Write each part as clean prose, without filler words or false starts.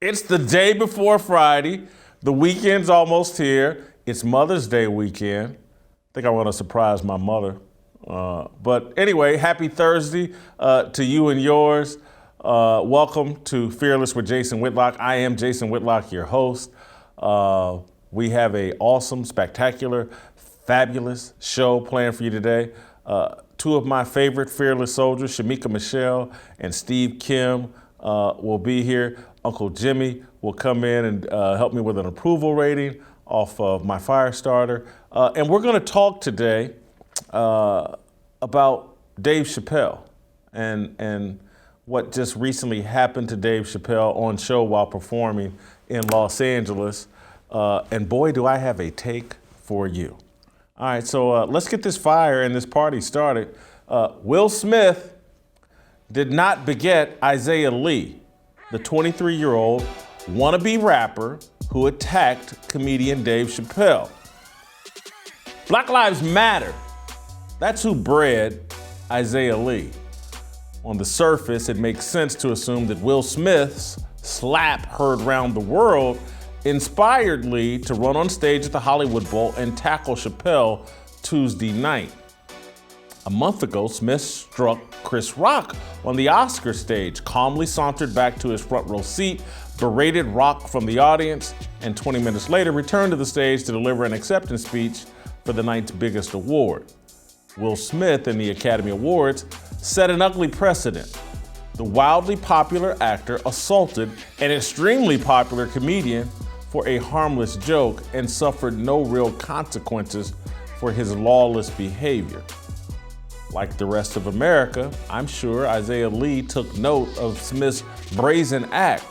It's the day before Friday. The weekend's almost here. It's Mother's Day weekend. I think I want to surprise my mother. But anyway, happy Thursday to you and yours. Welcome to Fearless with Jason Whitlock. I am Jason Whitlock, your host. We have an awesome, spectacular, fabulous show planned for you today. Two of my favorite fearless soldiers, Shemeka Michelle and Steve Kim, will be here. Uncle Jimmy will come in and help me with an approval rating off of my fire starter. And we're going to talk today about Dave Chappelle and what just recently happened to Dave Chappelle on show while performing in Los Angeles. And boy, do I have a take for you. All right, so let's get this fire and this party started. Will Smith did not beget Isaiah Lee, the 23-year-old wannabe rapper who attacked comedian Dave Chappelle. Black Lives Matter. That's who bred Isaiah Lee. On the surface, it makes sense to assume that Will Smith's slap heard round the world inspired Lee to run on stage at the Hollywood Bowl and tackle Chappelle Tuesday night. A month ago, Smith struck Chris Rock on the Oscar stage, calmly sauntered back to his front row seat, berated Rock from the audience, and 20 minutes later returned to the stage to deliver an acceptance speech for the night's biggest award. Will Smith and the Academy Awards set an ugly precedent. The wildly popular actor assaulted an extremely popular comedian for a harmless joke and suffered no real consequences for his lawless behavior. Like the rest of America, I'm sure Isaiah Lee took note of Smith's brazen act.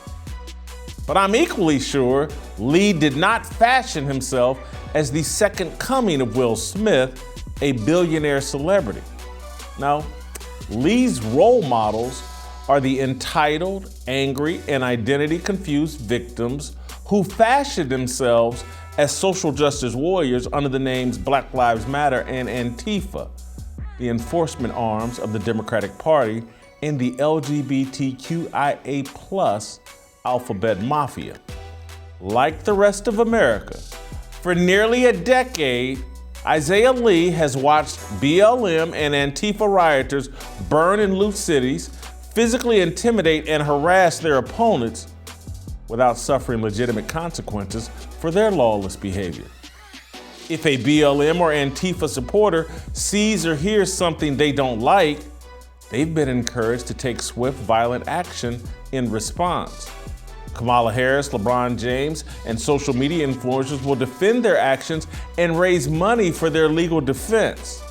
But I'm equally sure Lee did not fashion himself as the second coming of Will Smith, a billionaire celebrity. No, Lee's role models are the entitled, angry, and identity-confused victims who fashioned themselves as social justice warriors under the names Black Lives Matter and Antifa, the enforcement arms of the Democratic Party and the LGBTQIA+ alphabet mafia. Like the rest of America, for nearly a decade, Isaiah Lee has watched BLM and Antifa rioters burn and loot cities, physically intimidate and harass their opponents without suffering legitimate consequences for their lawless behavior. If a BLM or Antifa supporter sees or hears something they don't like, they've been encouraged to take swift, violent action in response. Kamala Harris, LeBron James, and social media influencers will defend their actions and raise money for their legal defense.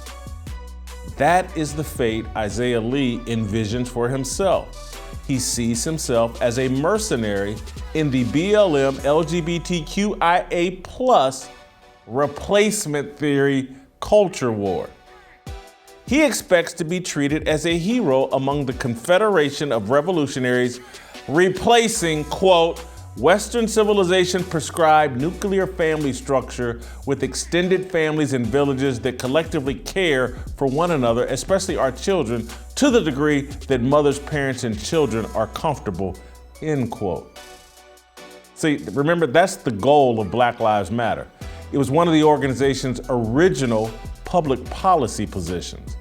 That is the fate Isaiah Lee envisions for himself. He sees himself as a mercenary in the BLM LGBTQIA+ replacement theory culture war. He expects to be treated as a hero among the Confederation of Revolutionaries, replacing, quote, Western civilization prescribed nuclear family structure with extended families and villages that collectively care for one another, especially our children, to the degree that mothers, parents, and children are comfortable, end quote. See, remember, that's the goal of Black Lives Matter. It was one of the organization's original public policy positions.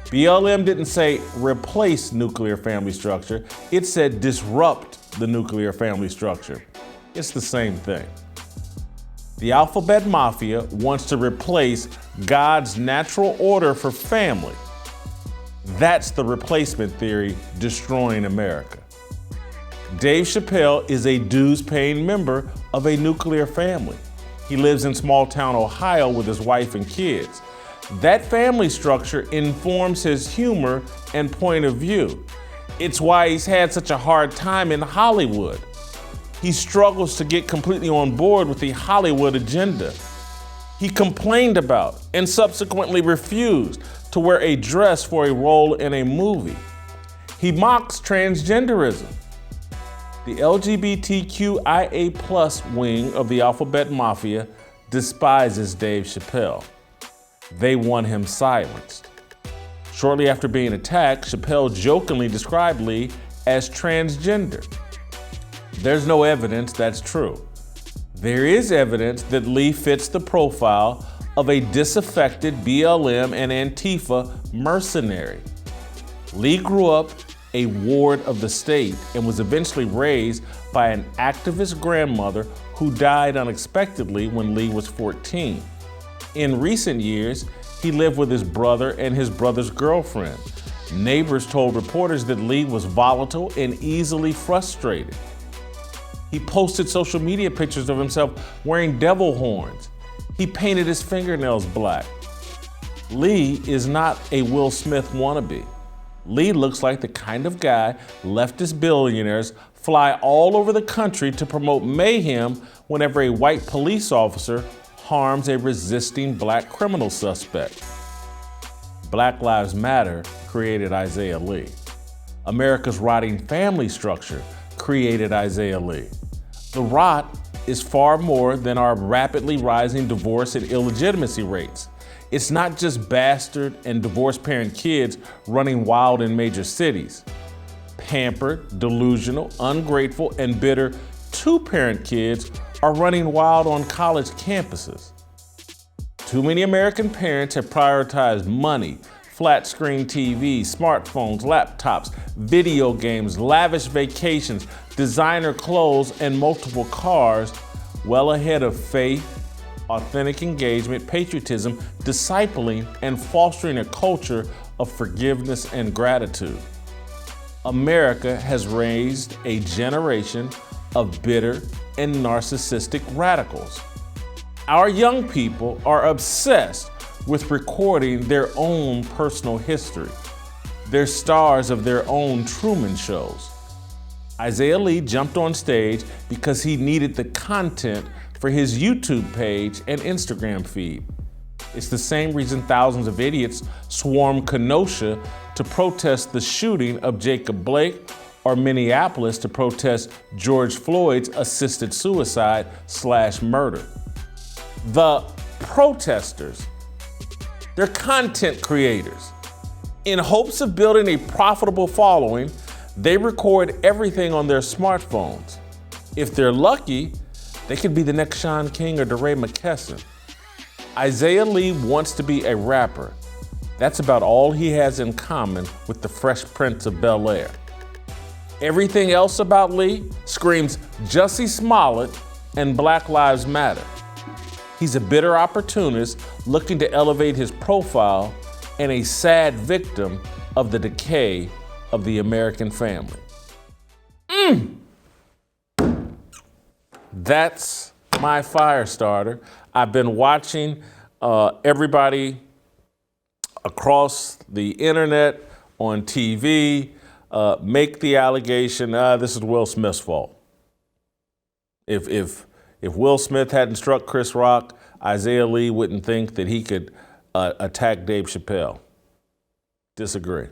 BLM didn't say replace nuclear family structure, it said disrupt the nuclear family structure. It's the same thing. The alphabet mafia wants to replace God's natural order for family. That's the replacement theory destroying America. Dave Chappelle is a dues-paying member of a nuclear family. He lives in small-town Ohio with his wife and kids. That family structure informs his humor and point of view. It's why he's had such a hard time in Hollywood. He struggles to get completely on board with the Hollywood agenda. He complained about and subsequently refused to wear a dress for a role in a movie. He mocks transgenderism. The LGBTQIA+ wing of the alphabet mafia despises Dave Chappelle. They want him silenced. Shortly after being attacked, Chappelle jokingly described Lee as transgender. There's no evidence that's true. There is evidence that Lee fits the profile of a disaffected BLM and Antifa mercenary. Lee grew up a ward of the state and was eventually raised by an activist grandmother who died unexpectedly when Lee was 14. In recent years, he lived with his brother and his brother's girlfriend. Neighbors told reporters that Lee was volatile and easily frustrated. He posted social media pictures of himself wearing devil horns. He painted his fingernails black. Lee is not a Will Smith wannabe. Lee looks like the kind of guy leftist billionaires fly all over the country to promote mayhem whenever a white police officer harms a resisting black criminal suspect. Black Lives Matter created Isaiah Lee. America's rotting family structure created Isaiah Lee. The rot is far more than our rapidly rising divorce and illegitimacy rates. It's not just bastard and divorced parent kids running wild in major cities. Pampered, delusional, ungrateful, and bitter two-parent kids are running wild on college campuses. Too many American parents have prioritized money, flat screen TVs, smartphones, laptops, video games, lavish vacations, designer clothes, and multiple cars, well ahead of faith, authentic engagement, patriotism, discipling, and fostering a culture of forgiveness and gratitude. America has raised a generation of bitter and narcissistic radicals. Our young people are obsessed with recording their own personal history. They're stars of their own Truman shows. Isaiah Lee jumped on stage because he needed the content for his YouTube page and Instagram feed. It's the same reason thousands of idiots swarm Kenosha to protest the shooting of Jacob Blake, or Minneapolis to protest George Floyd's assisted suicide/murder. The protesters, they're content creators. In hopes of building a profitable following, they record everything on their smartphones. If they're lucky, they could be the next Sean King or DeRay McKesson. Isaiah Lee wants to be a rapper. That's about all he has in common with the Fresh Prince of Bel-Air. Everything else about Lee screams Jussie Smollett and Black Lives Matter. He's a bitter opportunist looking to elevate his profile and a sad victim of the decay of the American family. That's my fire starter. I've been watching everybody across the internet, on TV, make the allegation, this is Will Smith's fault. If Will Smith hadn't struck Chris Rock, Isaiah Lee wouldn't think that he could attack Dave Chappelle. Disagree.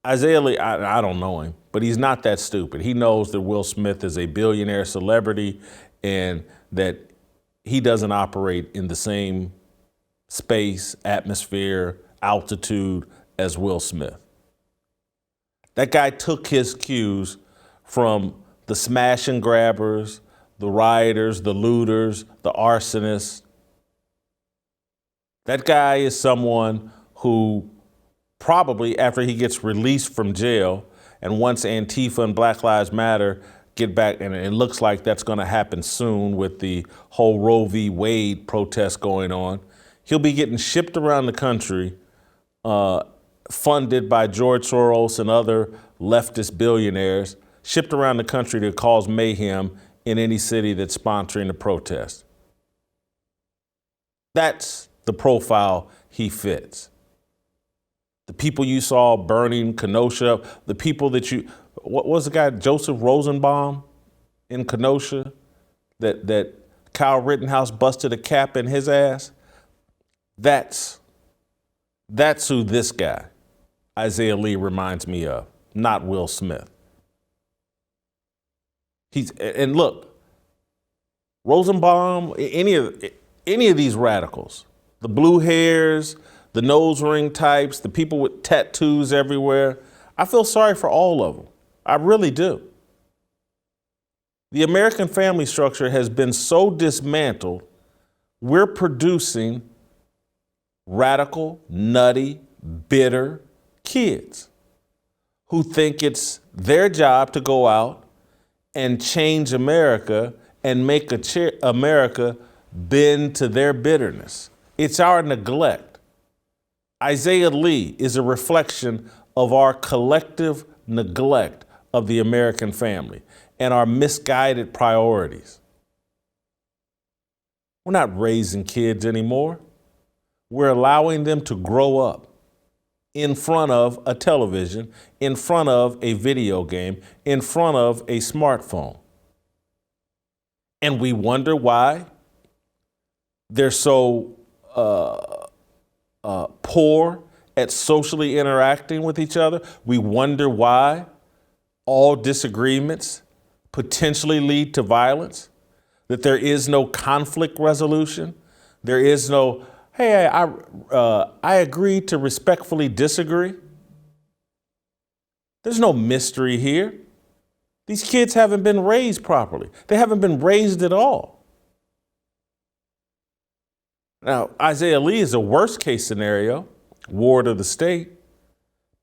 Isaiah Lee, I don't know him, but he's not that stupid. He knows that Will Smith is a billionaire celebrity and that he doesn't operate in the same space, atmosphere, altitude as Will Smith. That guy took his cues from the smash and grabbers, the rioters, the looters, the arsonists. That guy is someone who probably, after he gets released from jail, and once Antifa and Black Lives Matter get back, and it looks like that's going to happen soon with the whole Roe v. Wade protest going on, he'll be getting shipped around the country, funded by George Soros and other leftist billionaires, shipped around the country to cause mayhem in any city that's sponsoring the protest. That's the profile he fits. The people you saw burning Kenosha, the people that what was the guy, Joseph Rosenbaum in Kenosha, that Kyle Rittenhouse busted a cap in his ass? That's who this guy, Isaiah Lee, reminds me of, not Will Smith. And look, Rosenbaum, any of these radicals, the blue hairs, the nose ring types, the people with tattoos everywhere, I feel sorry for all of them. I really do. The American family structure has been so dismantled, we're producing radical, nutty, bitter kids who think it's their job to go out and change America and make America bend to their bitterness. It's our neglect. Isaiah Lee is a reflection of our collective neglect of the American family and our misguided priorities. We're not raising kids anymore. We're allowing them to grow up in front of a television, in front of a video game, in front of a smartphone. And we wonder why they're so poor at socially interacting with each other. We wonder why all disagreements potentially lead to violence, that there is no conflict resolution. There is no, hey, I agree to respectfully disagree. There's no mystery here. These kids haven't been raised properly. They haven't been raised at all. Now, Isaiah Lee is a worst case scenario, ward of the state,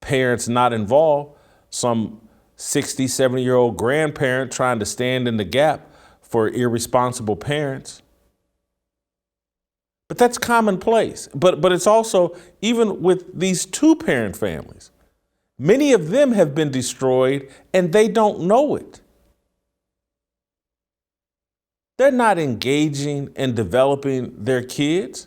parents not involved, some 60, 70-year-old grandparent trying to stand in the gap for irresponsible parents. But that's commonplace. But it's also, even with these two-parent families, many of them have been destroyed and they don't know it. They're not engaging and developing their kids.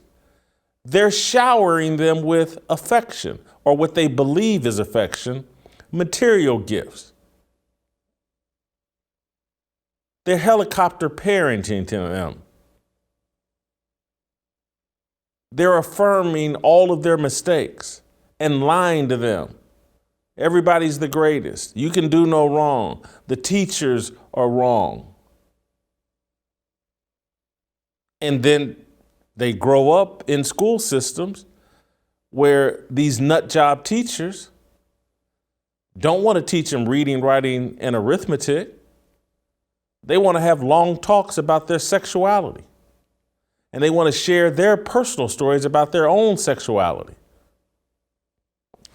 They're showering them with affection, or what they believe is affection, material gifts. They're helicopter parenting to them. They're affirming all of their mistakes and lying to them. Everybody's the greatest. You can do no wrong. The teachers are wrong. And then they grow up in school systems where these nut job teachers don't want to teach them reading, writing, and arithmetic. They want to have long talks about their sexuality. And they want to share their personal stories about their own sexuality.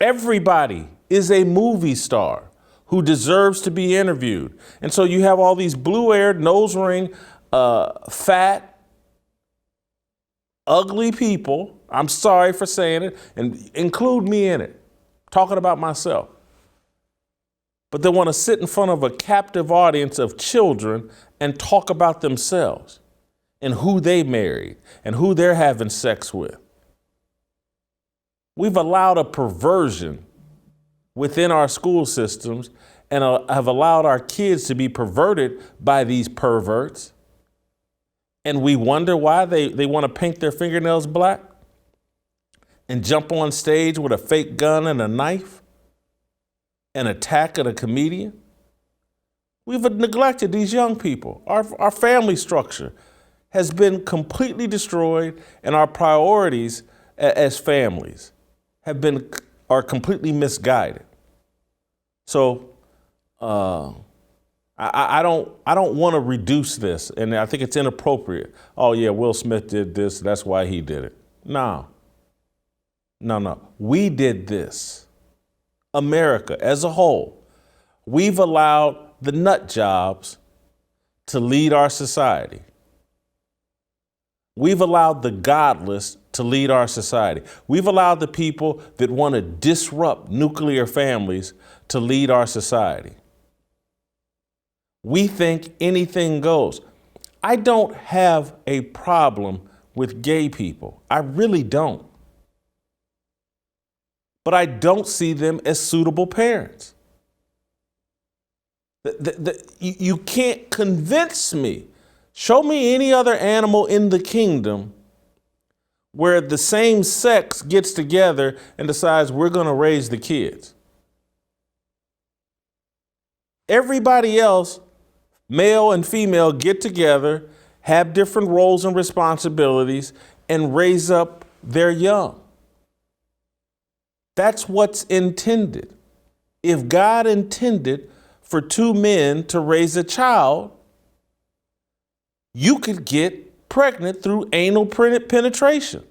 Everybody is a movie star who deserves to be interviewed. And so you have all these blue-haired, nose ring, fat, ugly people. I'm sorry for saying it, and include me in it, talking about myself. But they want to sit in front of a captive audience of children and talk about themselves and who they married and who they're having sex with. We've allowed a perversion within our school systems and have allowed our kids to be perverted by these perverts. And we wonder why they want to paint their fingernails black and jump on stage with a fake gun and a knife and attack at a comedian. We've neglected these young people. Our family structure has been completely destroyed, and our priorities as families are completely misguided. So I don't want to reduce this, and I think it's inappropriate. Oh yeah, Will Smith did this, that's why he did it. No. We did this. America as a whole. We've allowed the nut jobs to lead our society. We've allowed the godless to lead our society. We've allowed the people that want to disrupt nuclear families to lead our society. We think anything goes. I don't have a problem with gay people. I really don't. But I don't see them as suitable parents. You can't convince me. Show me any other animal in the kingdom where the same sex gets together and decides we're going to raise the kids. Everybody else, male and female, get together, have different roles and responsibilities, and raise up their young. That's what's intended. If God intended for two men to raise a child, you could get pregnant through anal penetration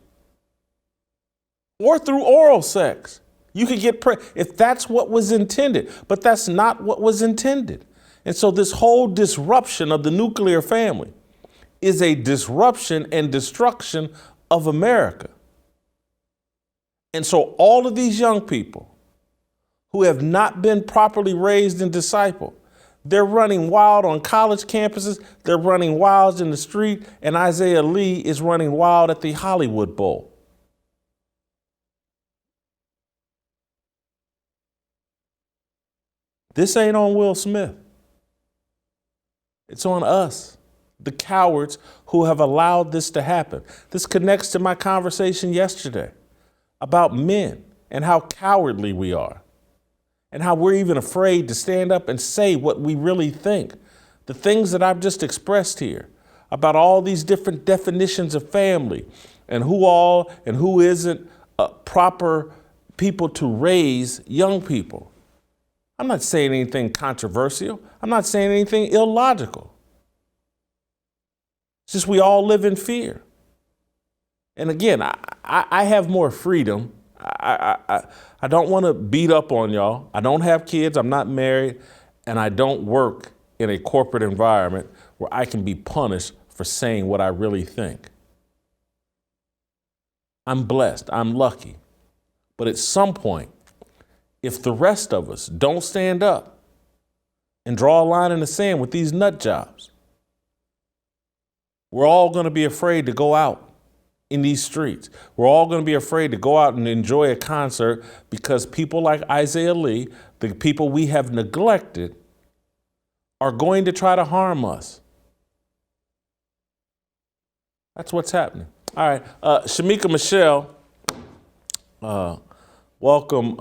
or through oral sex. You could get pregnant if that's what was intended, but that's not what was intended. And so this whole disruption of the nuclear family is a disruption and destruction of America. And so all of these young people who have not been properly raised and discipled, they're running wild on college campuses, they're running wild in the street, and Isaiah Lee is running wild at the Hollywood Bowl. This ain't on Will Smith. It's on us, the cowards who have allowed this to happen. This connects to my conversation yesterday about men and how cowardly we are and how we're even afraid to stand up and say what we really think. The things that I've just expressed here about all these different definitions of family and who all and who isn't proper people to raise young people. I'm not saying anything controversial. I'm not saying anything illogical. It's just we all live in fear. And again, I have more freedom. I don't want to beat up on y'all. I don't have kids. I'm not married. And I don't work in a corporate environment where I can be punished for saying what I really think. I'm blessed. I'm lucky. But at some point, if the rest of us don't stand up and draw a line in the sand with these nut jobs, we're all going to be afraid to go out in these streets. We're all going to be afraid to go out and enjoy a concert because people like Isaiah Lee, the people we have neglected, are going to try to harm us. That's what's happening. All right. Shemeka Michelle, welcome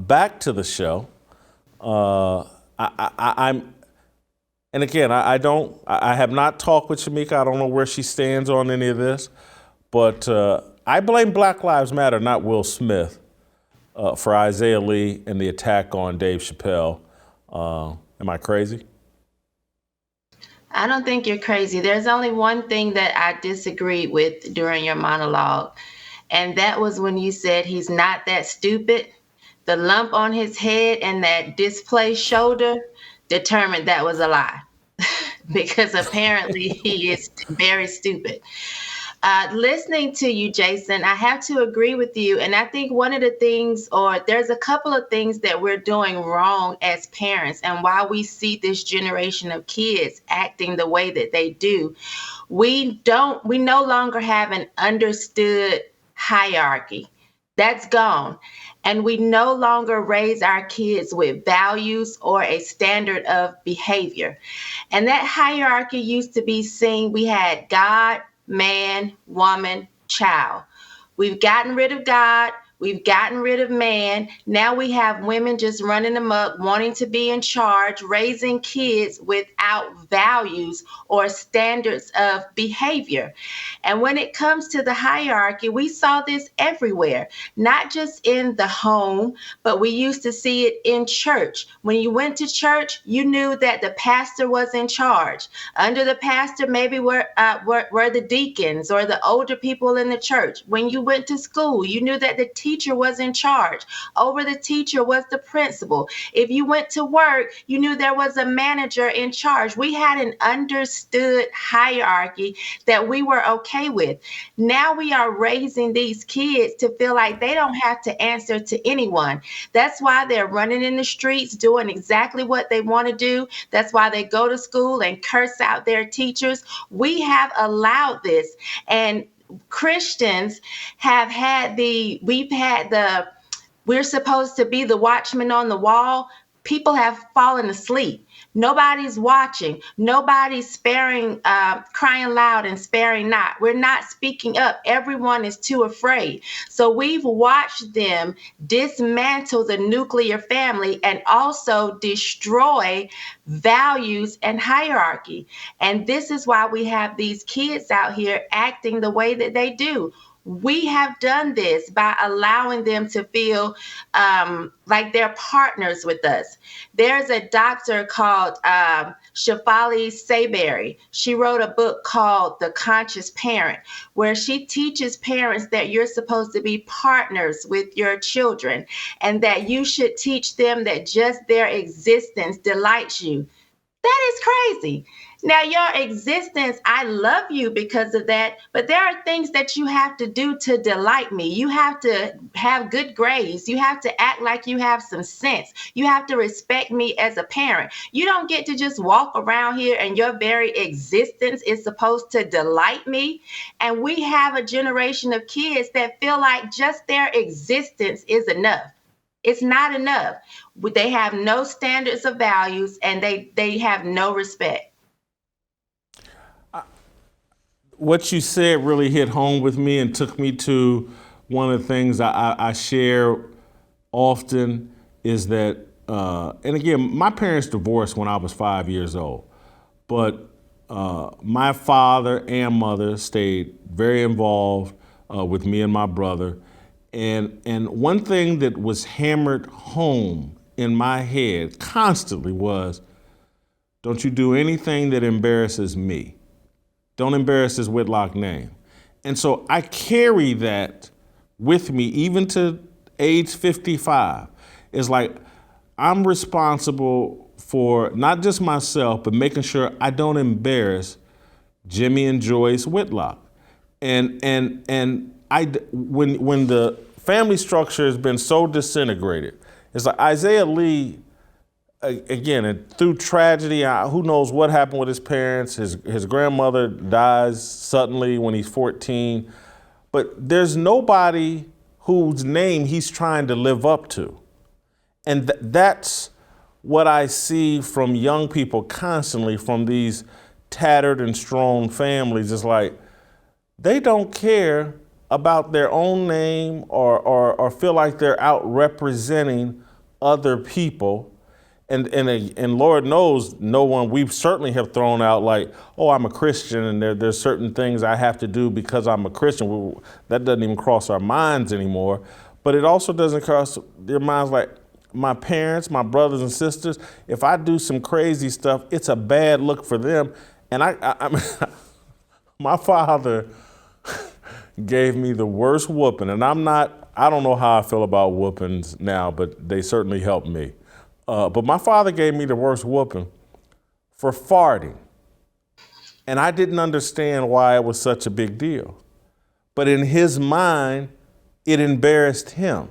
back to the show. And again, I have not talked with Shemeka. I don't know where she stands on any of this, but I blame Black Lives Matter, not Will Smith, for Isaiah Lee and the attack on Dave Chappelle. Am I crazy? I don't think you're crazy. There's only one thing that I disagreed with during your monologue, and that was when you said he's not that stupid. The lump on his head and that displaced shoulder determined that was a lie because apparently he is very stupid. Listening to you, Jason, I have to agree with you. And I think one of the things, or there's a couple of things that we're doing wrong as parents, and why we see this generation of kids acting the way that they do. We no longer have an understood hierarchy. That's gone. And we no longer raise our kids with values or a standard of behavior. And that hierarchy used to be seen. We had God, man, woman, child. We've gotten rid of God. We've gotten rid of man. Now we have women just running amok, wanting to be in charge, raising kids without values or standards of behavior. And when it comes to the hierarchy, we saw this everywhere, not just in the home, but we used to see it in church. When you went to church, you knew that the pastor was in charge. Under the pastor, maybe were the deacons or the older people in the church. When you went to school, you knew that the teacher was in charge. Over the teacher was the principal. If you went to work, you knew there was a manager in charge. We had an understood hierarchy that we were okay with. Now we are raising these kids to feel like they don't have to answer to anyone. That's why they're running in the streets doing exactly what they want to do. That's why they go to school and curse out their teachers. We have allowed this. And Christians we're supposed to be the watchman on the wall. People have fallen asleep. Nobody's watching. Nobody's crying loud and sparing not. We're not speaking up. Everyone is too afraid. So we've watched them dismantle the nuclear family and also destroy values and hierarchy. And this is why we have these kids out here acting the way that they do. We have done this by allowing them to feel like they're partners with us. There's a doctor called Shefali Sayberry. She wrote a book called The Conscious Parent, where she teaches parents that you're supposed to be partners with your children and that you should teach them that just their existence delights you. That is crazy. Now, your existence, I love you because of that, but there are things that you have to do to delight me. You have to have good grades. You have to act like you have some sense. You have to respect me as a parent. You don't get to just walk around here and your very existence is supposed to delight me. And we have a generation of kids that feel like just their existence is enough. It's not enough. They have no standards of values and they have no respect. What you said really hit home with me and took me to one of the things I share often is that, and again, my parents divorced when I was 5 years old, but my father and mother stayed very involved with me and my brother. And one thing that was hammered home in my head constantly was, don't you do anything that embarrasses me. Don't embarrass his Whitlock name. And so I carry that with me even to age 55. It's like I'm responsible for not just myself, but making sure I don't embarrass Jimmy and Joyce Whitlock. And when the family structure has been so disintegrated, it's like Isaiah Lee, again, and through tragedy, who knows what happened with his parents. His grandmother dies suddenly when he's 14. But there's nobody whose name he's trying to live up to. And that's what I see from young people constantly from these tattered and strong families. It's like they don't care about their own name or feel like they're out representing other people. And Lord knows no one, we certainly have thrown out like, oh, I'm a Christian and there's certain things I have to do because I'm a Christian. That doesn't even cross our minds anymore. But it also doesn't cross their minds like my parents, my brothers and sisters. If I do some crazy stuff, it's a bad look for them. And my father gave me the worst whooping. And I don't know how I feel about whoopings now, but they certainly helped me. But my father gave me the worst whooping for farting. And I didn't understand why it was such a big deal. But in his mind, it embarrassed him.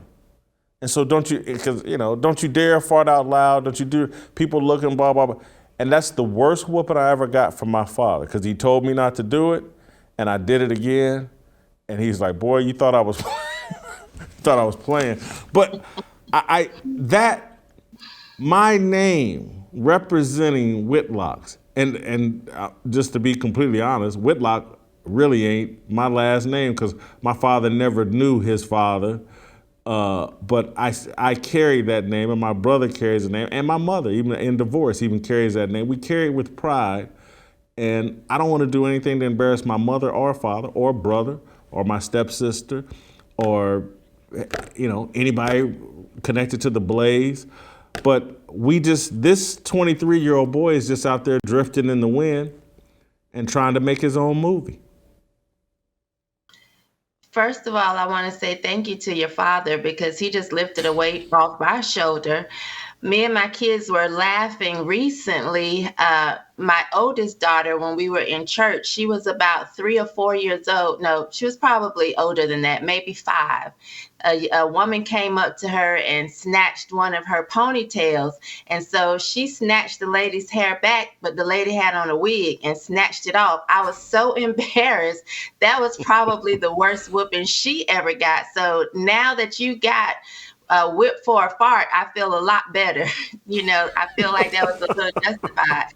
And so don't you dare fart out loud. Don't you do, people looking, blah, blah, blah. And that's the worst whooping I ever got from my father because he told me not to do it. And I did it again. And he's like, boy, you thought I was playing. But my name representing Whitlocks, and just to be completely honest, Whitlock really ain't my last name because my father never knew his father. But I carry that name, and my brother carries the name, and my mother, even in divorce, even carries that name. We carry it with pride, and I don't want to do anything to embarrass my mother or father or brother or my stepsister or anybody connected to the Blaze. But this 23-year-old boy is just out there drifting in the wind and trying to make his own movie. First of all, I want to say thank you to your father because he just lifted a weight off my shoulder. Me and my kids were laughing recently. My oldest daughter, when we were in church, she was about 3 or 4 years old. No, she was probably older than that, maybe 5. A woman came up to her and snatched one of her ponytails. And so she snatched the lady's hair back, but the lady had on a wig and snatched it off. I was so embarrassed. That was probably the worst whooping she ever got. So now that you got whip for a fart, I feel a lot better. I feel like that was a little justified.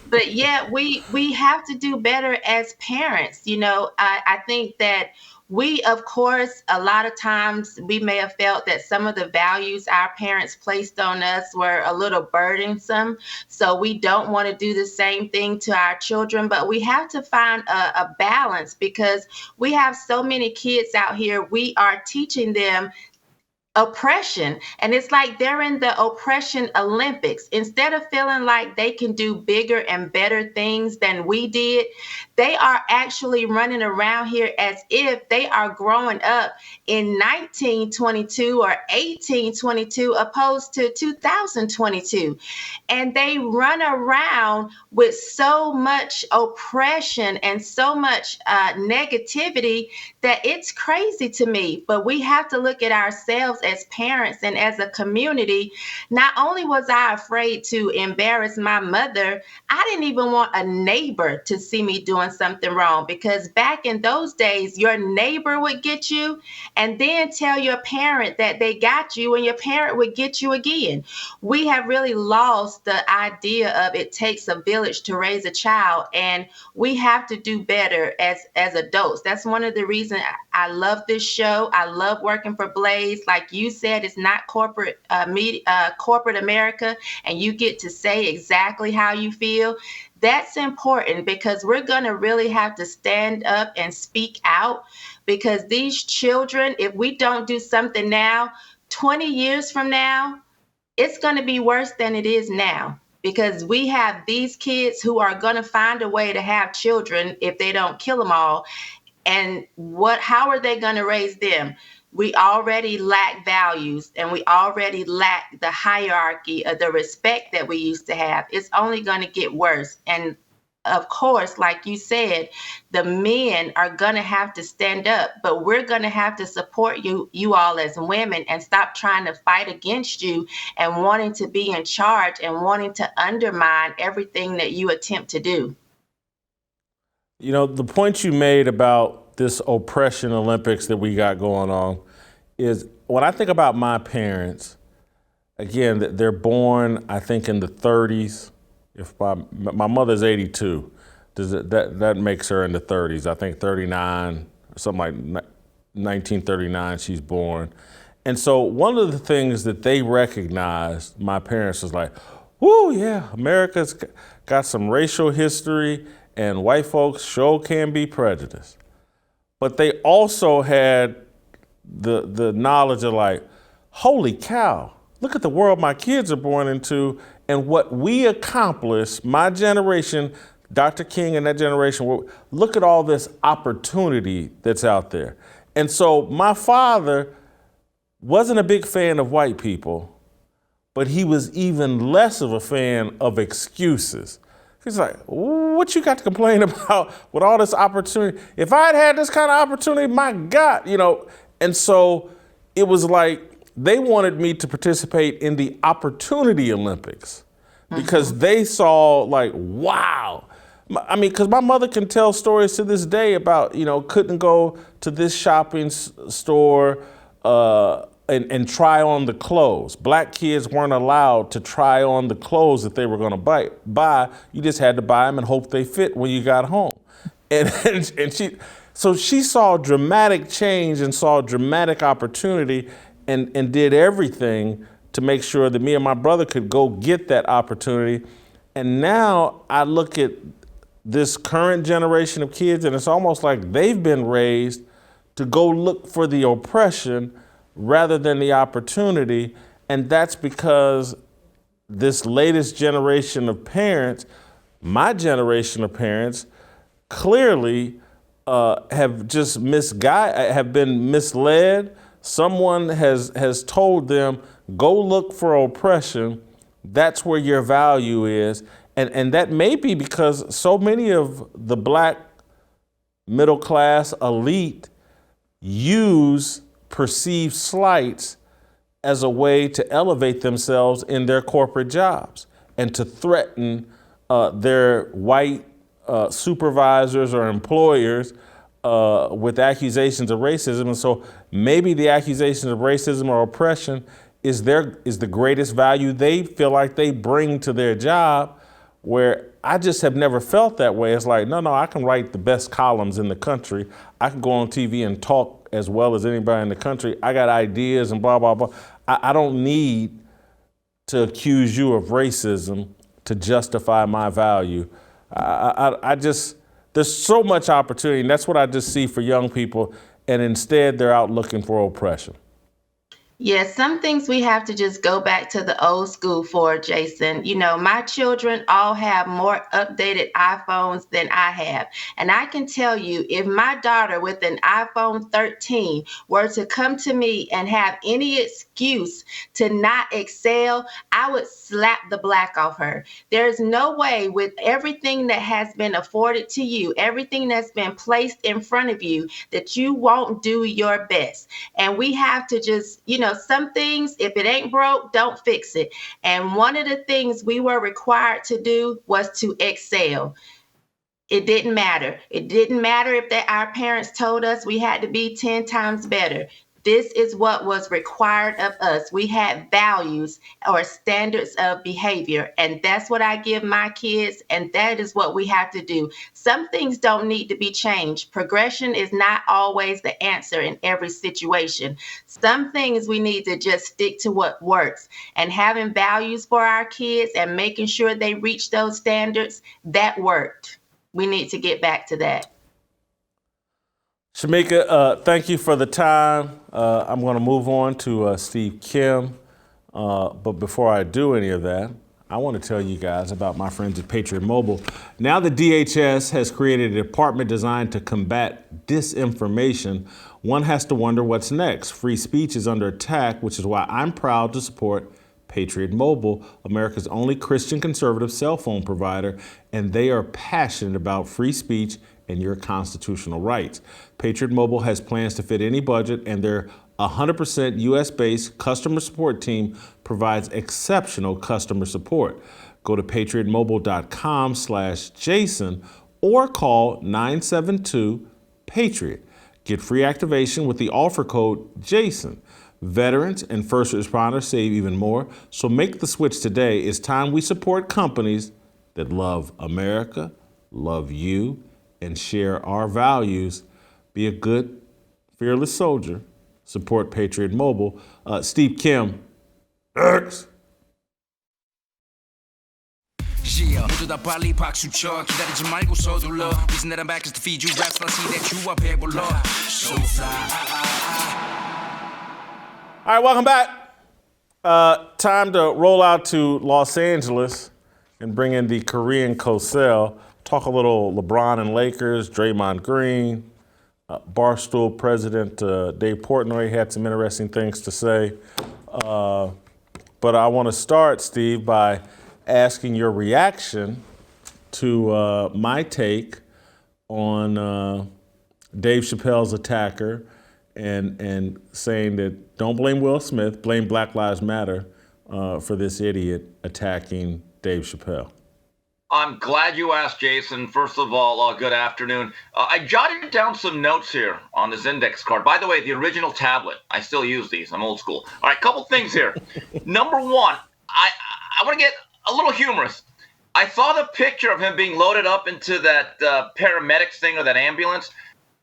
But yeah, we have to do better as parents. I think that we, of course, a lot of times we may have felt that some of the values our parents placed on us were a little burdensome. So we don't want to do the same thing to our children, but we have to find a balance, because we have so many kids out here. We are teaching them oppression, and it's like they're in the oppression Olympics. Instead of feeling like they can do bigger and better things than we did, they are actually running around here as if they are growing up in 1922 or 1822 opposed to 2022. And they run around with so much oppression and so much negativity that it's crazy to me. But we have to look at ourselves as parents and as a community. Not only was I afraid to embarrass my mother, I didn't even want a neighbor to see me doing something wrong, because back in those days, your neighbor would get you and then tell your parent that they got you, and your parent would get you again. We have really lost the idea of it takes a village to raise a child, and we have to do better as adults. That's one of the reasons I love this show. I love working for Blaze. Like you said, it's not corporate corporate America, and you get to say exactly how you feel. That's important, because we're going to really have to stand up and speak out, because these children, if we don't do something now, 20 years from now, it's going to be worse than it is now, because we have these kids who are going to find a way to have children if they don't kill them all. And how are they going to raise them? We already lack values, and we already lack the hierarchy of the respect that we used to have. It's only going to get worse. And of course, like you said, the men are going to have to stand up, but we're going to have to support you all as women, and stop trying to fight against you and wanting to be in charge and wanting to undermine everything that you attempt to do. The point you made about this oppression Olympics that we got going on is, when I think about my parents, again, they're born, I think, in the 30s. If my mother's 82, that makes her in the 30s. I think 39, something like 1939 she's born. And so one of the things that they recognized, my parents, was like, whoo, yeah, America's got some racial history, and white folks sure can be prejudiced. But they also had the knowledge of, like, holy cow, look at the world my kids are born into, and what we accomplished, my generation, Dr. King and that generation, look at all this opportunity that's out there. And so my father wasn't a big fan of white people, but he was even less of a fan of excuses. He's like, what you got to complain about with all this opportunity? If I had this kind of opportunity, my God, And so it was like they wanted me to participate in the opportunity Olympics, because they saw, like, wow. I mean, because my mother can tell stories to this day about, couldn't go to this shopping store and try on the clothes. Black kids weren't allowed to try on the clothes that they were going to buy. You just had to buy them and hope they fit when you got home. And she saw dramatic change and saw dramatic opportunity, and did everything to make sure that me and my brother could go get that opportunity. And now I look at this current generation of kids, and it's almost like they've been raised to go look for the oppression rather than the opportunity. And that's because this latest generation of parents, my generation of parents, clearly have just have been misled. Someone has told them, go look for oppression. That's where your value is. And that may be because so many of the black middle class elite use perceived slights as a way to elevate themselves in their corporate jobs and to threaten their white supervisors or employers with accusations of racism. And so maybe the accusations of racism or oppression is the greatest value they feel like they bring to their job, where I just have never felt that way. It's like, no, I can write the best columns in the country. I can go on TV and talk as well as anybody in the country. I got ideas and blah, blah, blah. I don't need to accuse you of racism to justify my value. I just, there's so much opportunity, and that's what I just see for young people, and instead they're out looking for oppression. Yeah, some things we have to just go back to the old school for, Jason. You know, my children all have more updated iPhones than I have. And I can tell you, if my daughter with an iPhone 13 were to come to me and have any excuse to not excel, I would slap the black off her. There's no way, with everything that has been afforded to you, everything that's been placed in front of you, that you won't do your best. And we have to just, some things, if it ain't broke, don't fix it. And one of the things we were required to do was to excel. It didn't matter. It didn't matter if our parents told us we had to be 10 times better. This is what was required of us. We had values or standards of behavior, and that's what I give my kids, and that is what we have to do. Some things don't need to be changed. Progression is not always the answer in every situation. Some things we need to just stick to what works, and having values for our kids and making sure they reach those standards, that worked. We need to get back to that. Shemeka, thank you for the time. I'm going to move on to Steve Kim. But before I do any of that, I want to tell you guys about my friends at Patriot Mobile. Now the DHS has created a department designed to combat disinformation. One has to wonder what's next. Free speech is under attack, which is why I'm proud to support Patriot Mobile, America's only Christian conservative cell phone provider, and they are passionate about free speech and your constitutional rights. Patriot Mobile has plans to fit any budget, and their 100% US-based customer support team provides exceptional customer support. Go to patriotmobile.com/Jason or call 972-PATRIOT. Get free activation with the offer code JASON. Veterans and first responders save even more, so make the switch today. It's time we support companies that love America, love you, and share our values. Be a good, fearless soldier. Support Patriot Mobile. Steve Kim. X. Yeah, 모두 다 빨리 박수 쳐 기다리지 말고 서둘러 Reason that I'm back is to feed you raps and I see that you are 배불러 So fly All right, welcome back. Time to roll out to Los Angeles and bring in the Korean Cosell. Talk a little LeBron and Lakers, Draymond Green. Barstool president Dave Portnoy had some interesting things to say. But I want to start, Steve, by asking your reaction to my take on Dave Chappelle's attacker and saying that don't blame Will Smith, blame Black Lives Matter for this idiot attacking Dave Chappelle. I'm glad you asked, Jason. First of all, good afternoon. I jotted down some notes here on this index card. By the way, the original tablet. I still use these. I'm old school. All right, couple things here. Number one, I want to get a little humorous. I saw the picture of him being loaded up into that paramedics thing or that ambulance.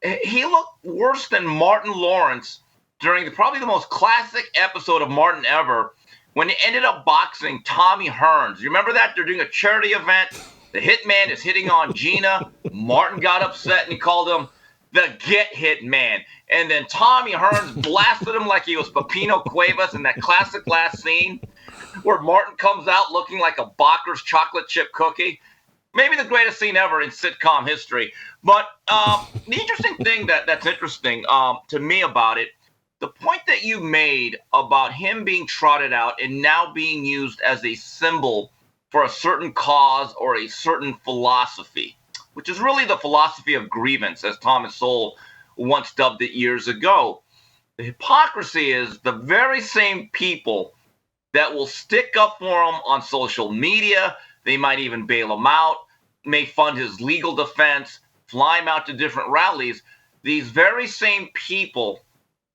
He looked worse than Martin Lawrence during probably the most classic episode of Martin ever, when he ended up boxing Tommy Hearns. You remember that? They're doing a charity event. The hitman is hitting on Gina. Martin got upset and he called him the Get Hit Man. And then Tommy Hearns blasted him like he was Pepino Cuevas in that classic last scene where Martin comes out looking like a Baker's chocolate chip cookie. Maybe the greatest scene ever in sitcom history. But the interesting thing that's interesting to me about it, the point that you made about him being trotted out and now being used as a symbol for a certain cause or a certain philosophy, which is really the philosophy of grievance, as Thomas Sowell once dubbed it years ago. The hypocrisy is the very same people that will stick up for him on social media. They might even bail him out, may fund his legal defense, fly him out to different rallies. These very same people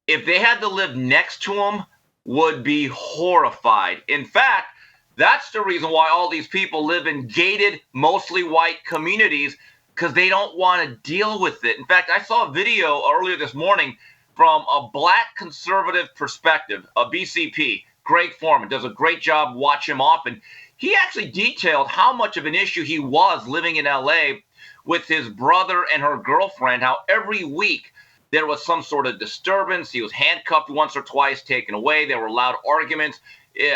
if they had to live next to him, would be horrified. In fact, that's the reason why all these people live in gated, mostly white communities, because they don't want to deal with it. In fact, I saw a video earlier this morning from a black conservative perspective, a BCP, Greg Foreman, does a great job, watch him often. He actually detailed how much of an issue he was living in LA with his brother and her girlfriend, how every week there was some sort of disturbance. He was handcuffed once or twice, taken away. There were loud arguments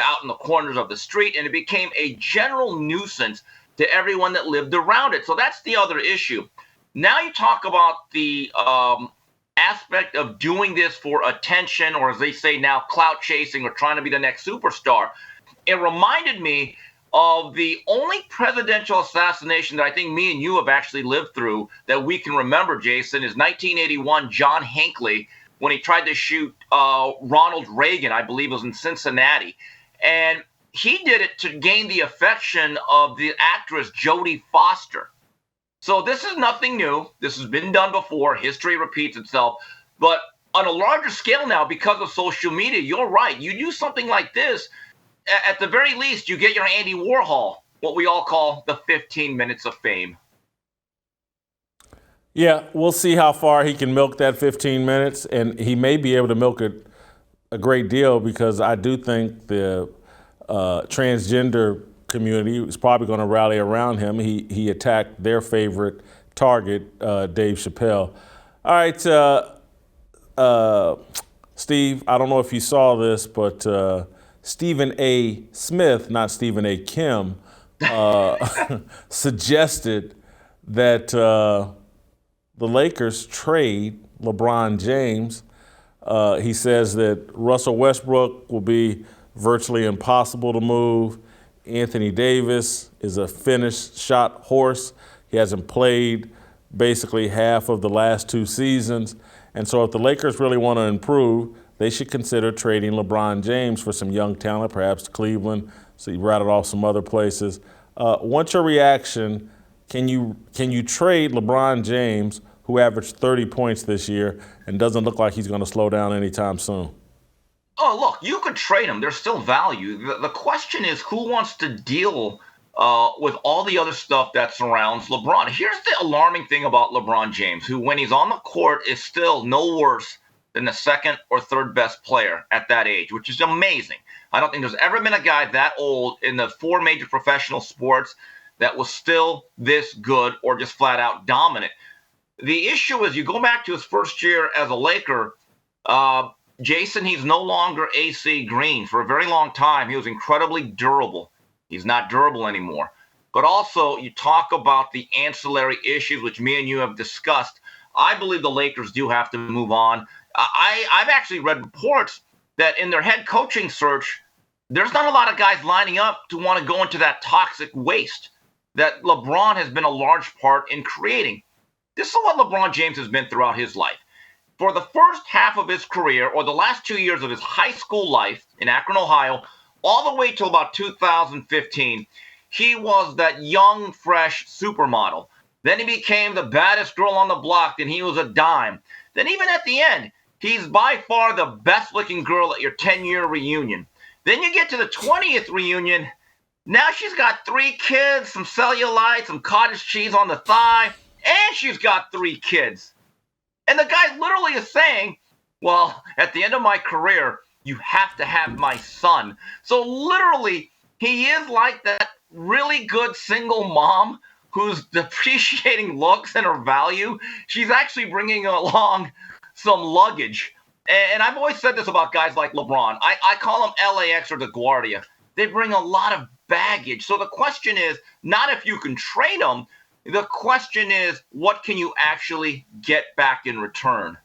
out in the corners of the street, and it became a general nuisance to everyone that lived around it. So that's the other issue. Now you talk about the aspect of doing this for attention, or as they say now, clout chasing, or trying to be the next superstar. It reminded me of the only presidential assassination that I think me and you have actually lived through that we can remember, Jason, is 1981, John Hinckley, when he tried to shoot Ronald Reagan, I believe it was in Cincinnati. And he did it to gain the affection of the actress Jodie Foster. So this is nothing new. This has been done before. History repeats itself. But on a larger scale now, because of social media, you're right. You do something like this, at the very least, you get your Andy Warhol, what we all call the 15 minutes of fame. Yeah, we'll see how far he can milk that 15 minutes, and he may be able to milk it a great deal, because I do think the transgender community is probably going to rally around him. He attacked their favorite target, Dave Chappelle. All right, Steve, I don't know if you saw this, but Stephen A. Smith, not Stephen A. Kim, suggested that the Lakers trade LeBron James. He says that Russell Westbrook will be virtually impossible to move. Anthony Davis is a finished shot horse. He hasn't played basically half of the last 2 seasons. And so if the Lakers really want to improve, they should consider trading LeBron James for some young talent, perhaps Cleveland. So you rattled off some other places. What's your reaction? Can you trade LeBron James, who averaged 30 points this year and doesn't look like he's going to slow down anytime soon? Oh, look, you could trade him. There's still value. The question is, who wants to deal with all the other stuff that surrounds LeBron? Here's the alarming thing about LeBron James, who, when he's on the court, is still no worse than the second or third best player at that age, which is amazing. I don't think there's ever been a guy that old in the 4 major professional sports that was still this good or just flat out dominant. The issue is, you go back to his first year as a Laker, Jason, he's no longer AC Green. For a very long time, he was incredibly durable. He's not durable anymore. But also, you talk about the ancillary issues, which me and you have discussed. I believe the Lakers do have to move on. I've actually read reports that in their head coaching search, there's not a lot of guys lining up to want to go into that toxic waste that LeBron has been a large part in creating. This is what LeBron James has been throughout his life. For the first half of his career, or the last 2 years of his high school life in Akron, Ohio, all the way till about 2015, he was that young, fresh supermodel. Then he became the baddest girl on the block, and he was a dime. Then even at the end, he's by far the best-looking girl at your 10-year reunion. Then you get to the 20th reunion. Now she's got 3 kids, some cellulite, some cottage cheese on the thigh, and she's got 3 kids. And the guy literally is saying, well, at the end of my career, you have to have my son. So literally, he is like that really good single mom who's depreciating looks and her value. She's actually bringing along some luggage. And I've always said this about guys like LeBron. I call them LAX or LaGuardia. They bring a lot of baggage. So the question is not if you can trade them. The question is, what can you actually get back in return?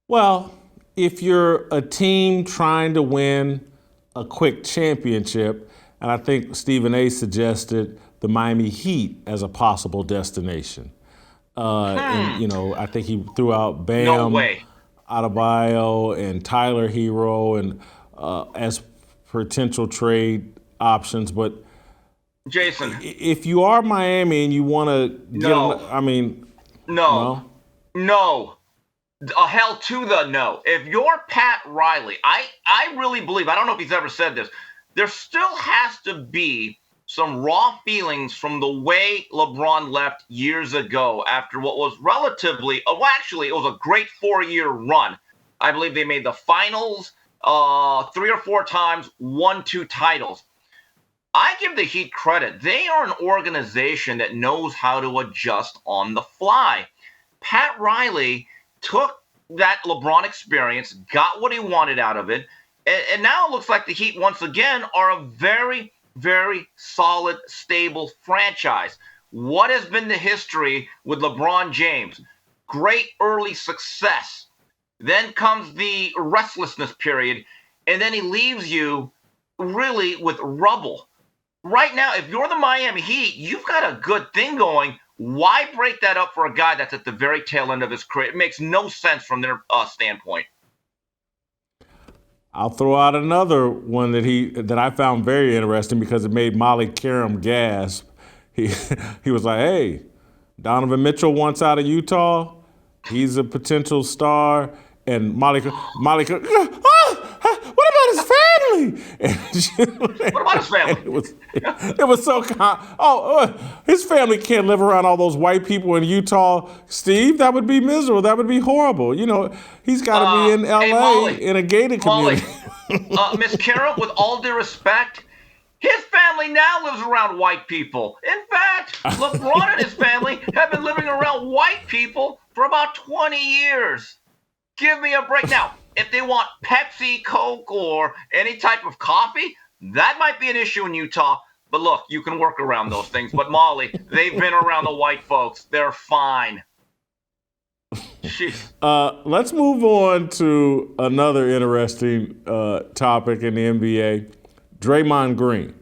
Well, if you're a team trying to win a quick championship, and I think Stephen A. suggested the Miami Heat as a possible destination. And, I think he threw out Bam, No way. Adebayo, and Tyler Hero, and as potential trade options. But Jason, if you are Miami and you want to get No. him, I mean, no. hell to the no. If you're Pat Riley, I really believe, I don't know if he's ever said this, there still has to be some raw feelings from the way LeBron left years ago after what was relatively, well, actually, it was a great 4-year run. I believe they made the finals 3 or 4 times, won 2 titles. I give the Heat credit. They are an organization that knows how to adjust on the fly. Pat Riley took that LeBron experience, got what he wanted out of it, and now it looks like the Heat once again are a very, very solid, stable franchise. What has been the history with LeBron James? Great early success. Then comes the restlessness period, and then he leaves you really with rubble. Right now, if you're the Miami Heat, you've got a good thing going. Why break that up for a guy that's at the very tail end of his career? It makes no sense from their standpoint. I'll throw out another one that I found very interesting because it made Molly Karam gasp. He was like, "Hey, Donovan Mitchell wants out of Utah. He's a potential star." And Molly, what about his family? What about his family? It was so his family can't live around all those white people in Utah. Steve, that would be miserable. That would be horrible. You know, he's got to be in LA, hey, Molly, in a gated community. Miss Carol, with all due respect, his family now lives around white people. In fact, LeBron and his family have been living around white people for about 20 years. Give me a break. Now, if they want Pepsi, Coke, or any type of coffee, that might be an issue in Utah. But look, you can work around those things. But Molly, they've been around the white folks. They're fine. Let's move on to another interesting topic in the NBA. Draymond Green.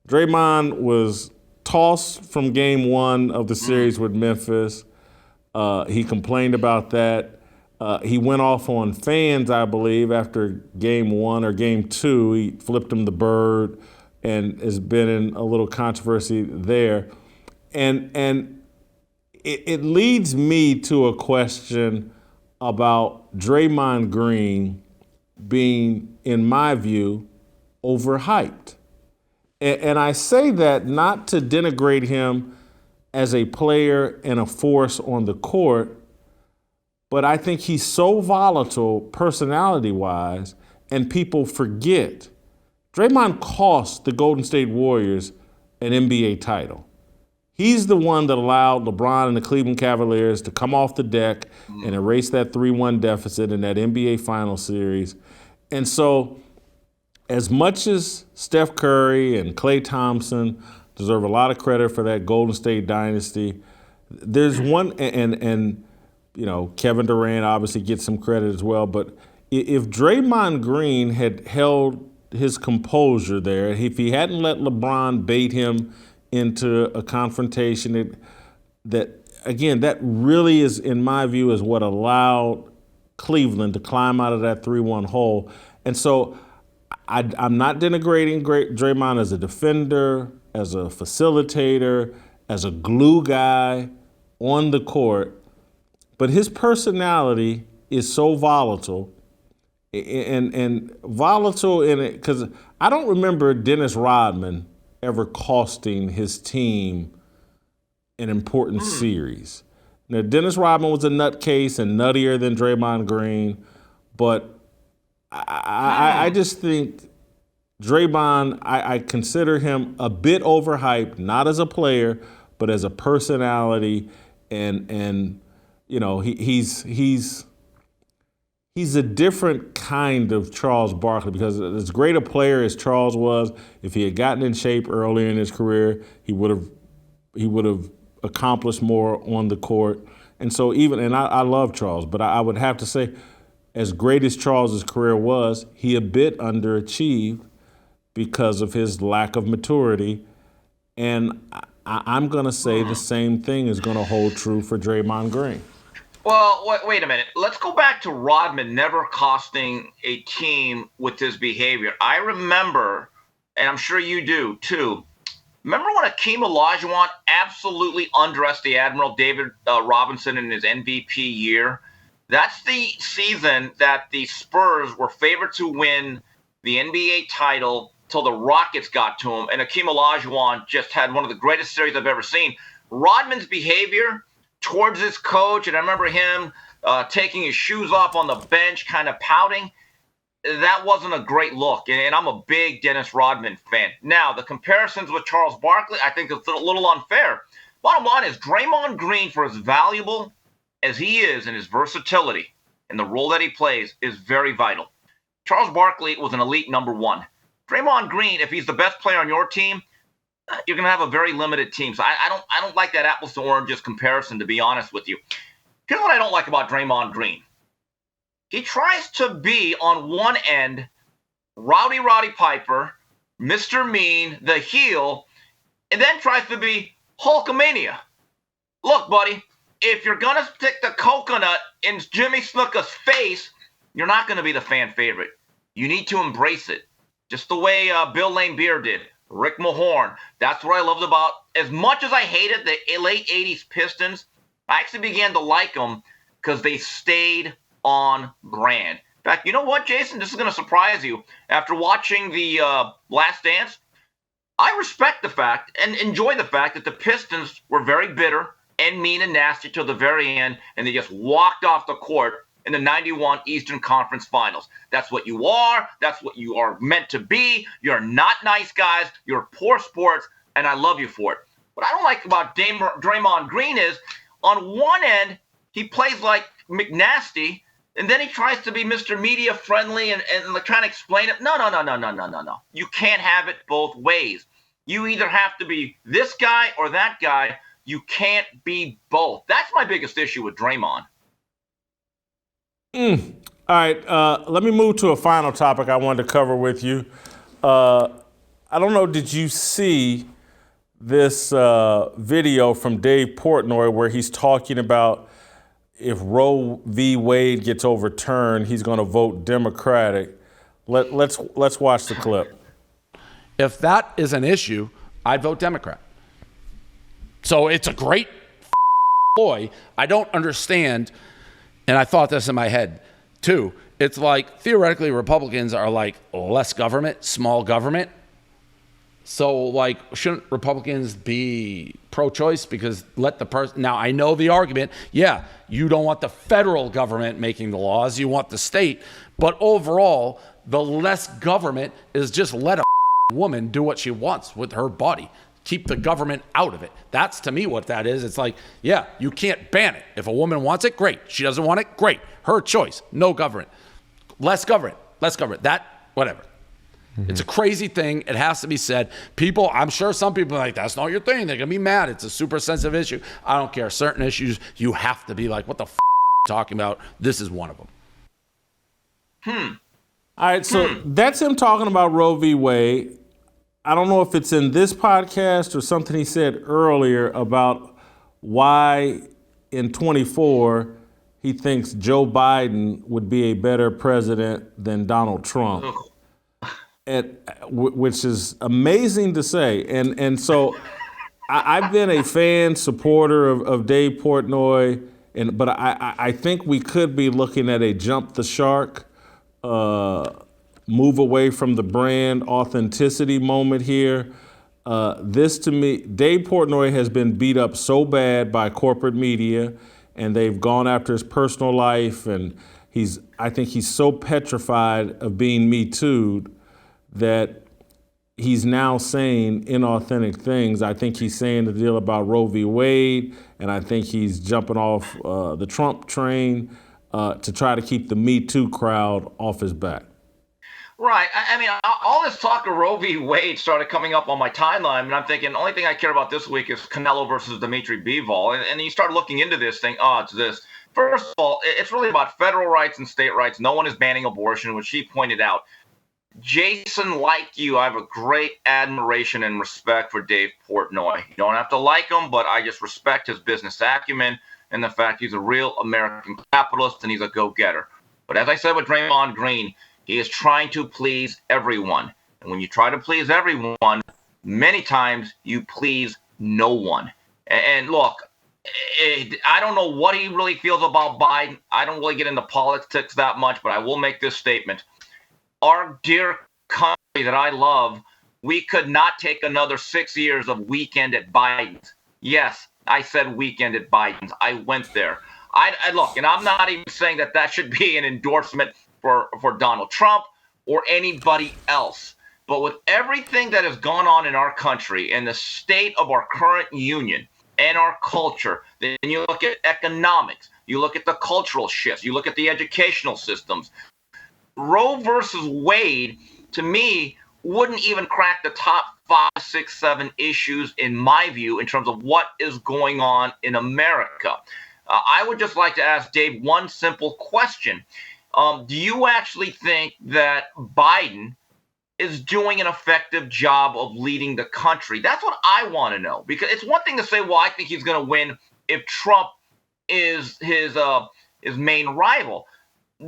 Draymond was tossed from game 1 of the series with Memphis. He complained about that. He went off on fans, I believe, after game 1 or game 2. He flipped him the bird and has been in a little controversy there. And it leads me to a question about Draymond Green being, in my view, overhyped. And I say that not to denigrate him as a player and a force on the court, but I think he's so volatile personality-wise, and people forget. Draymond cost the Golden State Warriors an NBA title. He's the one that allowed LeBron and the Cleveland Cavaliers to come off the deck and erase that 3-1 deficit in that NBA Finals series. And so, as much as Steph Curry and Klay Thompson deserve a lot of credit for that Golden State dynasty, there's one, and you know, Kevin Durant obviously gets some credit as well, but if Draymond Green had held his composure there, if he hadn't let LeBron bait him into a confrontation, that really is, in my view, is what allowed Cleveland to climb out of that 3-1 hole. And so I'm not denigrating Draymond as a defender, as a facilitator, as a glue guy on the court, but his personality is so volatile, and volatile in it, because I don't remember Dennis Rodman ever costing his team an important series. Now, Dennis Rodman was a nutcase and nuttier than Draymond Green, but I just think Draymond, I consider him a bit overhyped, not as a player, but as a personality, and you know, he's a different kind of Charles Barkley, because as great a player as Charles was, if he had gotten in shape earlier in his career, he would have accomplished more on the court. And so I love Charles, but I would have to say, as great as Charles's career was, he a bit underachieved because of his lack of maturity. And I'm going to say the same thing is going to hold true for Draymond Green. Well, wait a minute. Let's go back to Rodman never costing a team with his behavior. I remember, and I'm sure you do too, remember when Akeem Olajuwon absolutely undressed the Admiral David Robinson in his MVP year? That's the season that the Spurs were favored to win the NBA title till the Rockets got to him, and Akeem Olajuwon just had one of the greatest series I've ever seen. Rodman's behavior towards his coach, and I remember him taking his shoes off on the bench, kind of pouting. That wasn't a great look, and I'm a big Dennis Rodman fan. Now, the comparisons with Charles Barkley, I think it's a little unfair. Bottom line is Draymond Green, for as valuable as he is and his versatility and the role that he plays, is very vital. Charles Barkley was an elite number one. Draymond Green, if he's the best player on your team, you're going to have a very limited team. So I don't like that apples to oranges comparison, to be honest with you. Here's what I don't like about Draymond Green. He tries to be, on one end, Rowdy Piper, Mr. Mean, the heel, and then tries to be Hulkamania. Look, buddy, if you're going to stick the coconut in Jimmy Snuka's face, you're not going to be the fan favorite. You need to embrace it. Just the way Bill Lane Beer did. Rick Mahorn. That's what I loved about. As much as I hated the late 80s Pistons, I actually began to like them because they stayed on brand. In fact, you know what, Jason? This is going to surprise you. After watching the Last Dance, I respect the fact and enjoy the fact that the Pistons were very bitter and mean and nasty till the very end, and they just walked off the court in the 91 Eastern Conference Finals. That's what you are. That's what you are meant to be. You're not nice guys. You're poor sports, and I love you for it. What I don't like about Draymond Green is, on one end, he plays like McNasty, and then he tries to be Mr. Media friendly and like trying to explain it. No. You can't have it both ways. You either have to be this guy or that guy. You can't be both. That's my biggest issue with Draymond. All right, let me move to a final topic I wanted to cover with you. I don't know, did you see this video from Dave Portnoy where he's talking about if Roe v. Wade gets overturned, he's going to vote Democratic. Let's watch the clip. If that is an issue, I'd vote Democrat. So it's a great ploy. I don't understand, and I thought this in my head too. It's like theoretically Republicans are like less government, small government. So like, shouldn't Republicans be pro-choice because let the person, now I know the argument, yeah, you don't want the federal government making the laws, you want the state, but overall, the less government is just let a woman do what she wants with her body. Keep the government out of it. That's to me what that is. It's like, yeah, you can't ban it. If a woman wants it, great. She doesn't want it, great. Her choice. No government. Less government. That, whatever. Mm-hmm. It's a crazy thing. It has to be said. People, I'm sure some people are like, that's not your thing. They're going to be mad. It's a super sensitive issue. I don't care. Certain issues, you have to be like, what the f*** are you talking about? This is one of them. All right, so that's him talking about Roe v. Wade. I don't know if it's in this podcast or something he said earlier about why in 24 he thinks Joe Biden would be a better president than Donald Trump, which is amazing to say. And so I've been a fan, supporter of Dave Portnoy, but I think we could be looking at a jump the shark, move away from the brand authenticity moment here. This to me, Dave Portnoy has been beat up so bad by corporate media, and they've gone after his personal life, and I think he's so petrified of being Me Too'd that he's now saying inauthentic things. I think he's saying the deal about Roe v. Wade, and I think he's jumping off the Trump train to try to keep the Me Too crowd off his back. Right. I mean, all this talk of Roe v. Wade started coming up on my timeline, and I'm thinking the only thing I care about this week is Canelo versus Dimitri Bivol. And you start looking into this thing, it's this. First of all, it's really about federal rights and state rights. No one is banning abortion, which she pointed out. Jason, like you, I have a great admiration and respect for Dave Portnoy. You don't have to like him, but I just respect his business acumen and the fact he's a real American capitalist and he's a go-getter. But as I said with Draymond Green, he is trying to please everyone. And when you try to please everyone, many times you please no one. And look, I don't know what he really feels about Biden. I don't really get into politics that much, but I will make this statement. Our dear country that I love, we could not take another 6 years of weekend at Biden's. Yes, I said weekend at Biden's. I went there. I look, and I'm not even saying that should be an endorsement for Donald Trump or anybody else. But with everything that has gone on in our country and the state of our current union and our culture, then you look at economics, you look at the cultural shifts, you look at the educational systems. Roe versus Wade, to me, wouldn't even crack the top 5, 6, 7 issues in my view in terms of what is going on in America. I would just like to ask Dave one simple question. Do you actually think that Biden is doing an effective job of leading the country? That's what I want to know, because it's one thing to say, well, I think he's going to win if Trump is his main rival.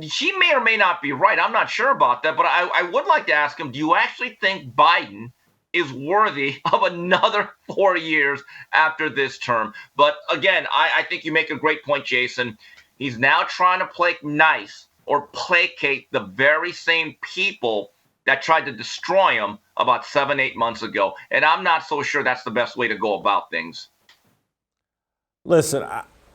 She may or may not be right. I'm not sure about that, but I would like to ask him, do you actually think Biden is worthy of another 4 years after this term? But again, I think you make a great point, Jason. He's now trying to play nice or placate the very same people that tried to destroy him about 7, 8 months ago. And I'm not so sure that's the best way to go about things. Listen,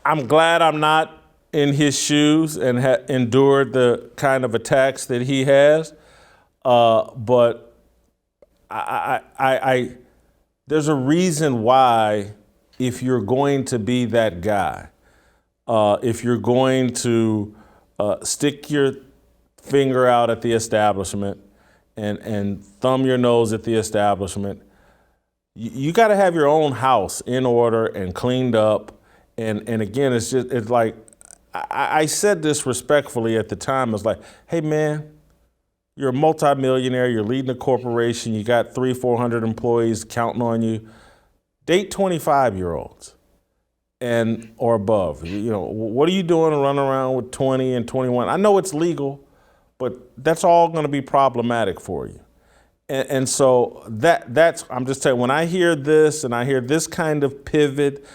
I'm glad I'm not in his shoes and endured the kind of attacks that he has. But I there's a reason why, if you're going to be that guy, if you're going to stick your finger out at the establishment and thumb your nose at the establishment, you got to have your own house in order and cleaned up. And again, it's like, I said this respectfully at the time. It's like, hey man, you're a multimillionaire, you're leading a corporation, you got 300-400 employees counting on you. Date 25-year-olds and or above. You know, what are you doing running around with 20 and 21? I know it's legal, but that's all going to be problematic for you. And so that's, I'm just telling you, when I hear this and I hear this kind of pivot,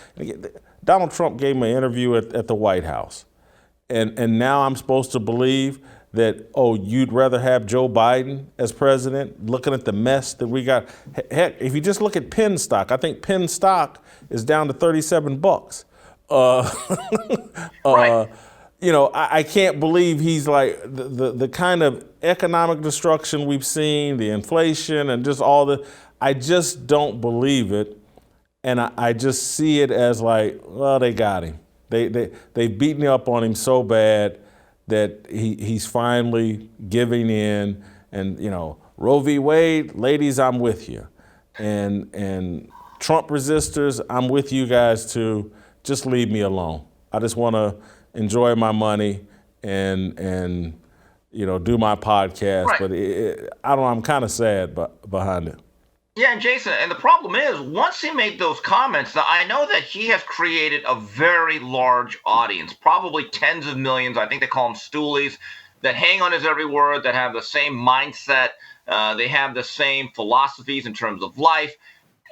Donald Trump gave me an interview at the White House. And now I'm supposed to believe that, oh, you'd rather have Joe Biden as president, looking at the mess that we got. Heck, if you just look at Penn stock, I think Penn stock is down to $37. Right. You know, I can't believe he's like the kind of economic destruction we've seen, the inflation and just all the, I just don't believe it. And I just see it as like, well, they got him. They've beaten up on him so bad that he's finally giving in. And, you know, Roe v. Wade, ladies, I'm with you. And Trump resistors, I'm with you guys too. Just leave me alone. I just want to enjoy my money and you know, do my podcast. Right. But I don't know, I'm kind of sad behind it. Yeah, and Jason, and the problem is, once he made those comments, I know that he has created a very large audience, probably tens of millions. I think they call them stoolies, that hang on his every word, that have the same mindset. They have the same philosophies in terms of life.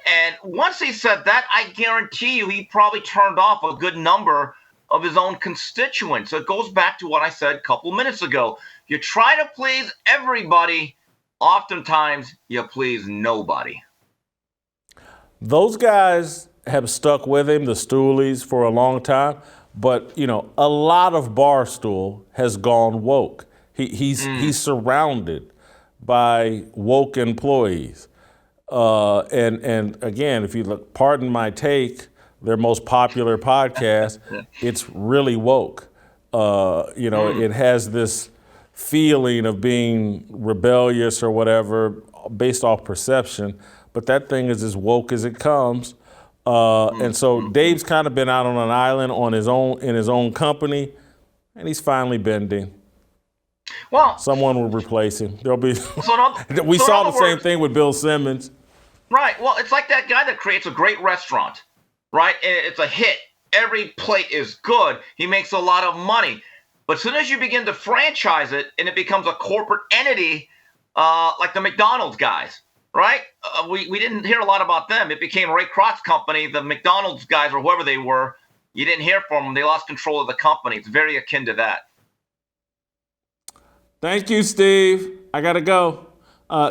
And once he said that, I guarantee you he probably turned off a good number of his own constituents. So it goes back to what I said a couple minutes ago. You try to please everybody, oftentimes you please nobody. Those guys have stuck with him, the Stoolies, for a long time. But, you know, a lot of Barstool has gone woke. He's surrounded by woke employees. And again, if you look, pardon my take, their most popular podcast, it's really woke. You know, it has this feeling of being rebellious or whatever based off perception, but that thing is as woke as it comes. And so Dave's kind of been out on an island on his own, in his own company, and he's finally bending. Well, someone will replace him. There'll be. We so saw the same thing with Bill Simmons. Right. Well, it's like that guy that creates a great restaurant, right? And it's a hit. Every plate is good. He makes a lot of money. But as soon as you begin to franchise it and it becomes a corporate entity, like the McDonald's guys, right? We didn't hear a lot about them. It became Ray Kroc's company. The McDonald's guys, or whoever they were, You didn't hear from them. They lost control of the company. It's very akin to that. Thank you, Steve. I got to go.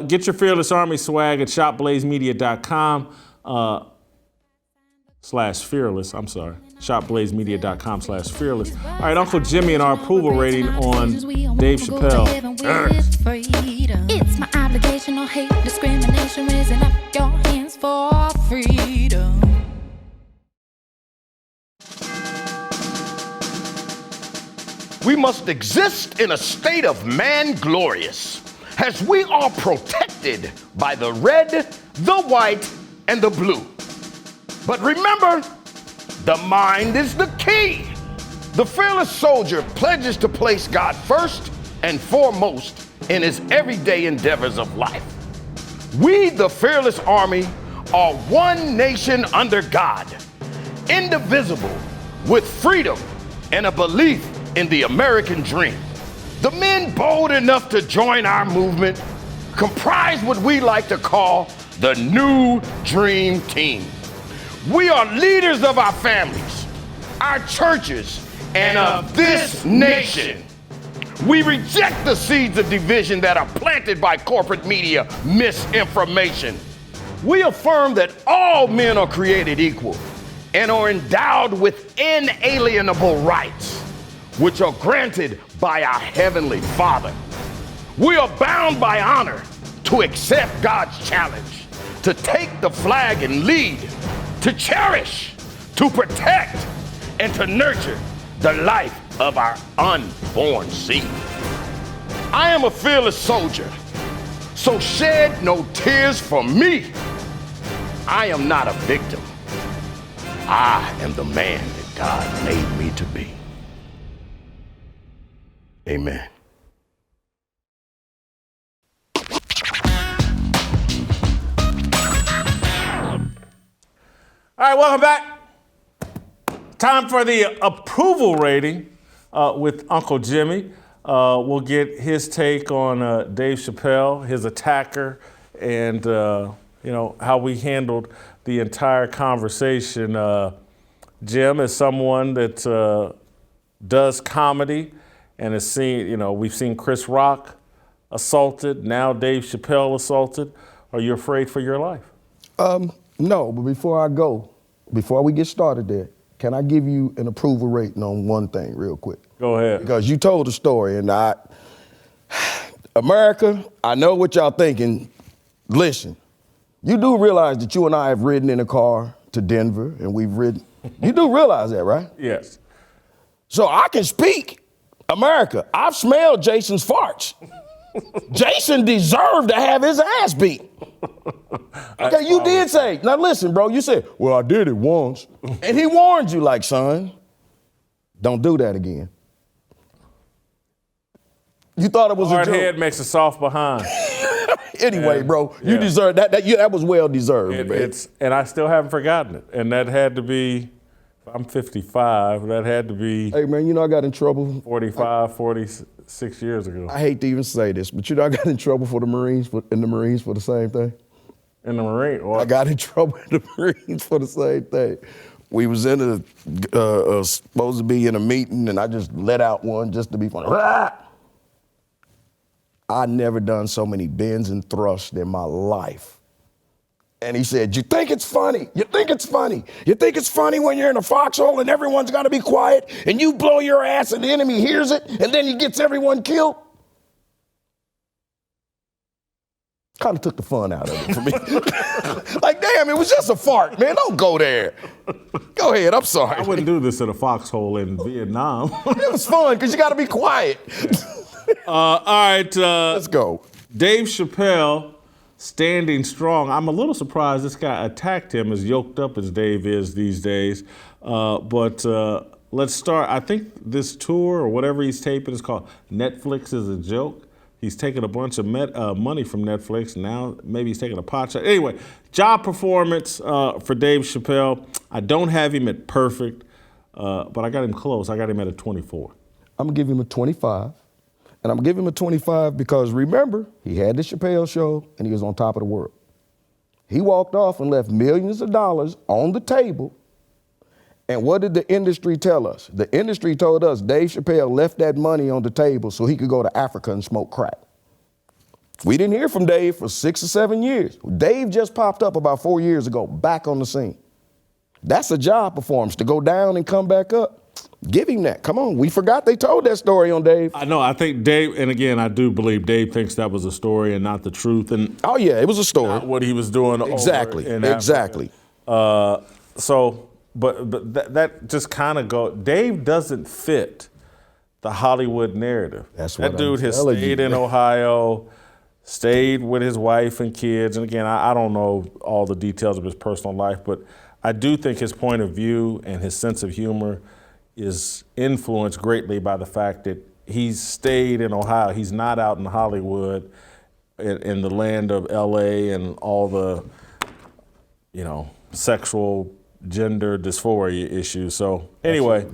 Get your Fearless Army swag at shopblazemedia.com/fearless. I'm sorry. shopblazemedia.com/fearless. All right, Uncle Jimmy and our approval rating on Dave Chappelle. It's my obligation, no hate, discrimination, raising up your hands for freedom. We must exist in a state of man glorious, as we are protected by the red, the white, and the blue. But remember, the mind is the key. The fearless soldier pledges to place God first and foremost in his everyday endeavors of life. We, the fearless army, are one nation under God, indivisible, with freedom and a belief in the American dream. The men bold enough to join our movement comprise what we like to call the New Dream Team. We are leaders of our families, our churches, and of this nation. We reject the seeds of division that are planted by corporate media misinformation. We affirm that all men are created equal and are endowed with inalienable rights, which are granted by our Heavenly Father. We are bound by honor to accept God's challenge, to take the flag and lead, to cherish, to protect, and to nurture the life of our unborn seed. I am a fearless soldier, so shed no tears for me. I am not a victim. I am the man that God made me to be. Amen. All right, welcome back. Time for the approval rating with Uncle Jimmy. We'll get his take on Dave Chappelle, his attacker, and how we handled the entire conversation. Jim is someone that does comedy and has seen, we've seen Chris Rock assaulted, now Dave Chappelle assaulted. Are you afraid for your life? No, but before we get started there, can I give you an approval rating on one thing real quick? Go ahead. Because you told the story, and America, I know what y'all thinking. Listen, you do realize that you and I have ridden in a car to Denver, and we've ridden. You do realize that, right? Yes. So I can speak. America, I've smelled Jason's farts. Jason deserved to have his ass beat. Okay, you did say, now listen, bro, you said, well, I did it once. And he warned you like, son, don't do that again. You thought it was a joke. Hard head makes a soft behind. Anyway, bro, you deserve that. That was well deserved, man. And I still haven't forgotten it. And that had to be, I'm 55, that had to be. Hey, man, I got in trouble. 46 years ago. I hate to even say this, but I got in trouble for the Marines, in the Marines for the same thing. In the Marine? Or? I got in trouble in the Marines for the same thing. We was supposed to be in a meeting, and I just let out one just to be funny. I never done so many bends and thrusts in my life. And he said, you think it's funny? You think it's funny? You think it's funny when you're in a foxhole and everyone's got to be quiet and you blow your ass and the enemy hears it and then he gets everyone killed? Kind of took the fun out of it for me. Like, damn, it was just a fart, man. Don't go there. Go ahead, I'm sorry. I wouldn't do this in a foxhole in Vietnam. It was fun because you got to be quiet. All right. Let's go. Dave Chappelle standing strong. I'm a little surprised this guy attacked him as yoked up as Dave is these days. But let's start. I think this tour or whatever he's taping is called Netflix is a Joke. He's taking a bunch of money from Netflix. Now maybe he's taking a pot shot. Anyway, job performance for Dave Chappelle. I don't have him at perfect, but I got him close. I got him at a 24. I'm going to give him a 25. And I'm giving him a 25 because remember, he had the Chappelle show and he was on top of the world. He walked off and left millions of dollars on the table And what did the industry tell us? The industry told us Dave Chappelle left that money on the table so he could go to Africa and smoke crack. We didn't hear from Dave for 6 or 7 years. Dave just popped up about 4 years ago, back on the scene. That's a job performance, to go down and come back up. Give him that. Come on. We forgot they told that story on Dave. I know. I think Dave, and again, I do believe Dave thinks that was a story and not the truth. And oh, yeah, it was a story. Not what he was doing. Exactly. Over in exactly. But that just kind of Dave doesn't fit the Hollywood narrative. That's what that dude has telling stayed you. in Ohio, stayed with his wife and kids. And again, I don't know all the details of his personal life, but I do think his point of view and his sense of humor is influenced greatly by the fact that he's stayed in Ohio. He's not out in Hollywood, in the land of LA and all the, sexual gender dysphoria issues. So anyway,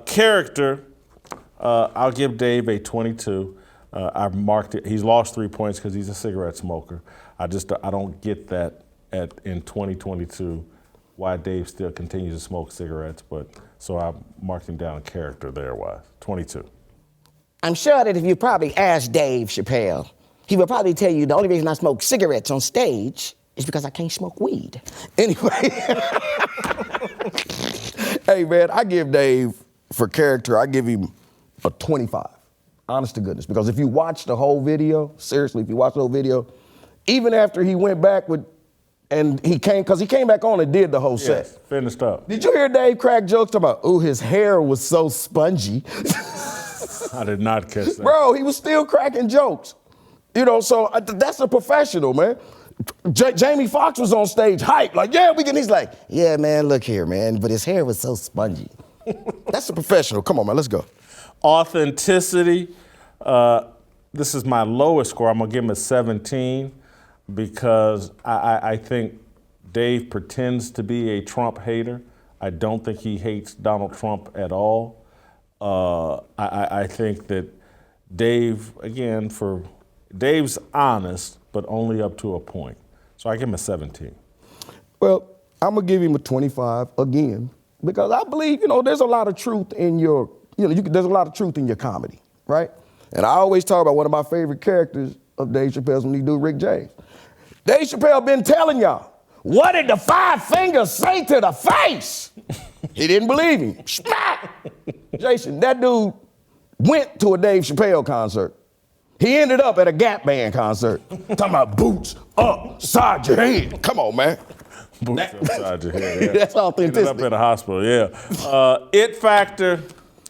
character, I'll give Dave a 22. I've marked it. He's lost 3 points because he's a cigarette smoker. I don't get that in 2022 why Dave still continues to smoke cigarettes, so I marked him down character there wise. 22. I'm sure that if you probably asked Dave Chappelle, he would probably tell you the only reason I smoke cigarettes on stage is because I can't smoke weed. Anyway. Hey, man, I give Dave, for character, I give him a 25. Honest to goodness. Because if you watch the whole video, seriously, if you watch the whole video, even after he went back because he came back on and did the whole set. Finished up. Did you hear Dave crack jokes about, his hair was so spongy? I did not catch that. Bro, he was still cracking jokes. So that's a professional, man. Jamie Foxx was on stage hype, like, yeah, we can. He's like, yeah, man, look here, man, but his hair was so spongy. That's a professional. Come on, man, let's go. Authenticity. This is my lowest score. I'm going to give him a 17 because I think Dave pretends to be a Trump hater. I don't think he hates Donald Trump at all. I think that Dave, again, Dave's honest, but only up to a point. So I give him a 17. Well, I'm going to give him a 25 again because I believe, there's a lot of truth in there's a lot of truth in your comedy, right? And I always talk about one of my favorite characters of Dave Chappelle's when he do Rick James. Dave Chappelle been telling y'all, what did the 5 fingers say to the face? He didn't believe him. Smack! Jason, that dude went to a Dave Chappelle concert. He ended up at a Gap Band concert. Talking about boots upside your head. Come on, man. Boots upside your head. Yeah. That's authenticity. Ended up in a hospital, yeah. It factor.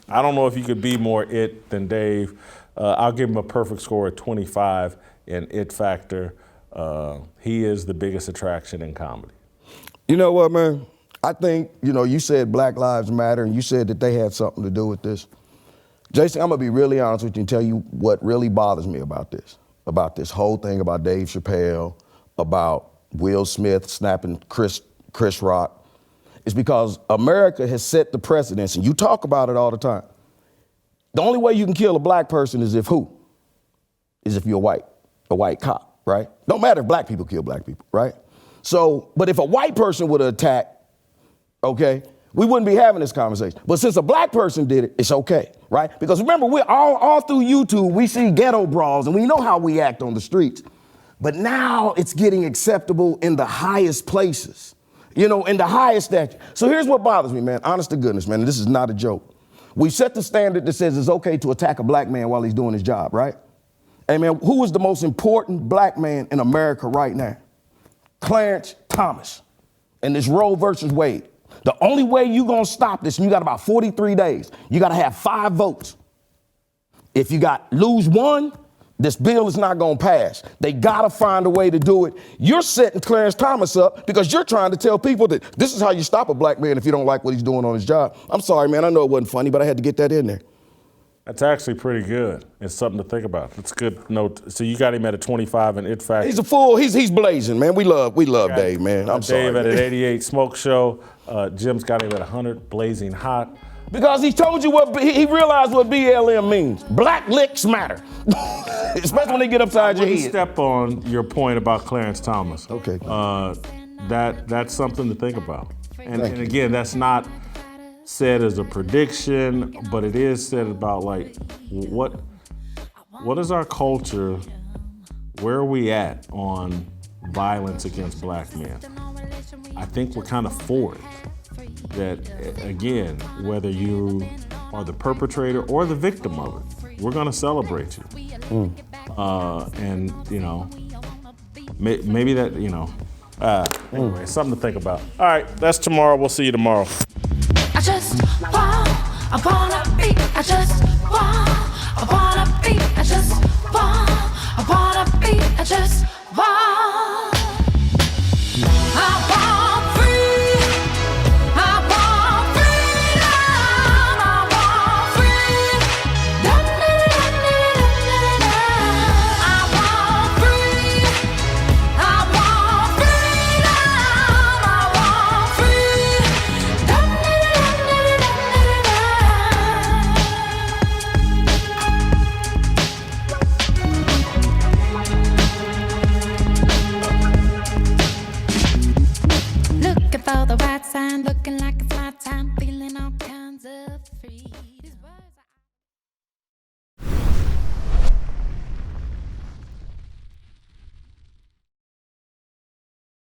I don't know if you could be more it than Dave. I'll give him a perfect score at 25 in it factor. He is the biggest attraction in comedy. You know what, man? I think, you said Black Lives Matter and you said that they had something to do with this. Jason, I'm gonna be really honest with you and tell you what really bothers me about this whole thing about Dave Chappelle, about Will Smith snapping Chris Rock. It's because America has set the precedence, and you talk about it all the time. The only way you can kill a black person is if you're a white cop, right? Don't matter if black people kill black people, right? So, but if a white person would have attacked, okay, we wouldn't be having this conversation. But since a black person did it, it's okay, right? Because remember, we're all through YouTube, we see ghetto brawls and we know how we act on the streets. But now it's getting acceptable in the highest places, in the highest stature. So here's what bothers me, man, honest to goodness, man, and this is not a joke. We set the standard that says it's okay to attack a black man while he's doing his job, right? Hey, man, who is the most important black man in America right now? Clarence Thomas. And this Roe versus Wade. The only way you're going to stop this, and you got about 43 days, you got to have 5 votes. If you lose one, this bill is not going to pass. They got to find a way to do it. You're setting Clarence Thomas up because you're trying to tell people that this is how you stop a black man if you don't like what he's doing on his job. I'm sorry, man. I know it wasn't funny, but I had to get that in there. That's actually pretty good. It's something to think about. It's a good note. So you got him at a 25 in it factor. He's a fool. He's blazing, man. We love Dave, man. I'm sorry. Dave at an 88 smoke show. Jim's got him at 100 blazing hot. Because he told you he realized what BLM means. Black licks matter. Especially when they get upside your head. Step on your point about Clarence Thomas. Okay. That's something to think about. And again, that's not said as a prediction, but it is said about like what is our culture? Where are we at on violence against black men? I think we're kind of for it. That again, whether you are the perpetrator or the victim of it, we're gonna celebrate you. And you know, maybe that, you know, anyway, something to think about. All right, that's tomorrow. We'll see you tomorrow. I just want upon a beat. I just want upon a beat. I just want upon a beat. I just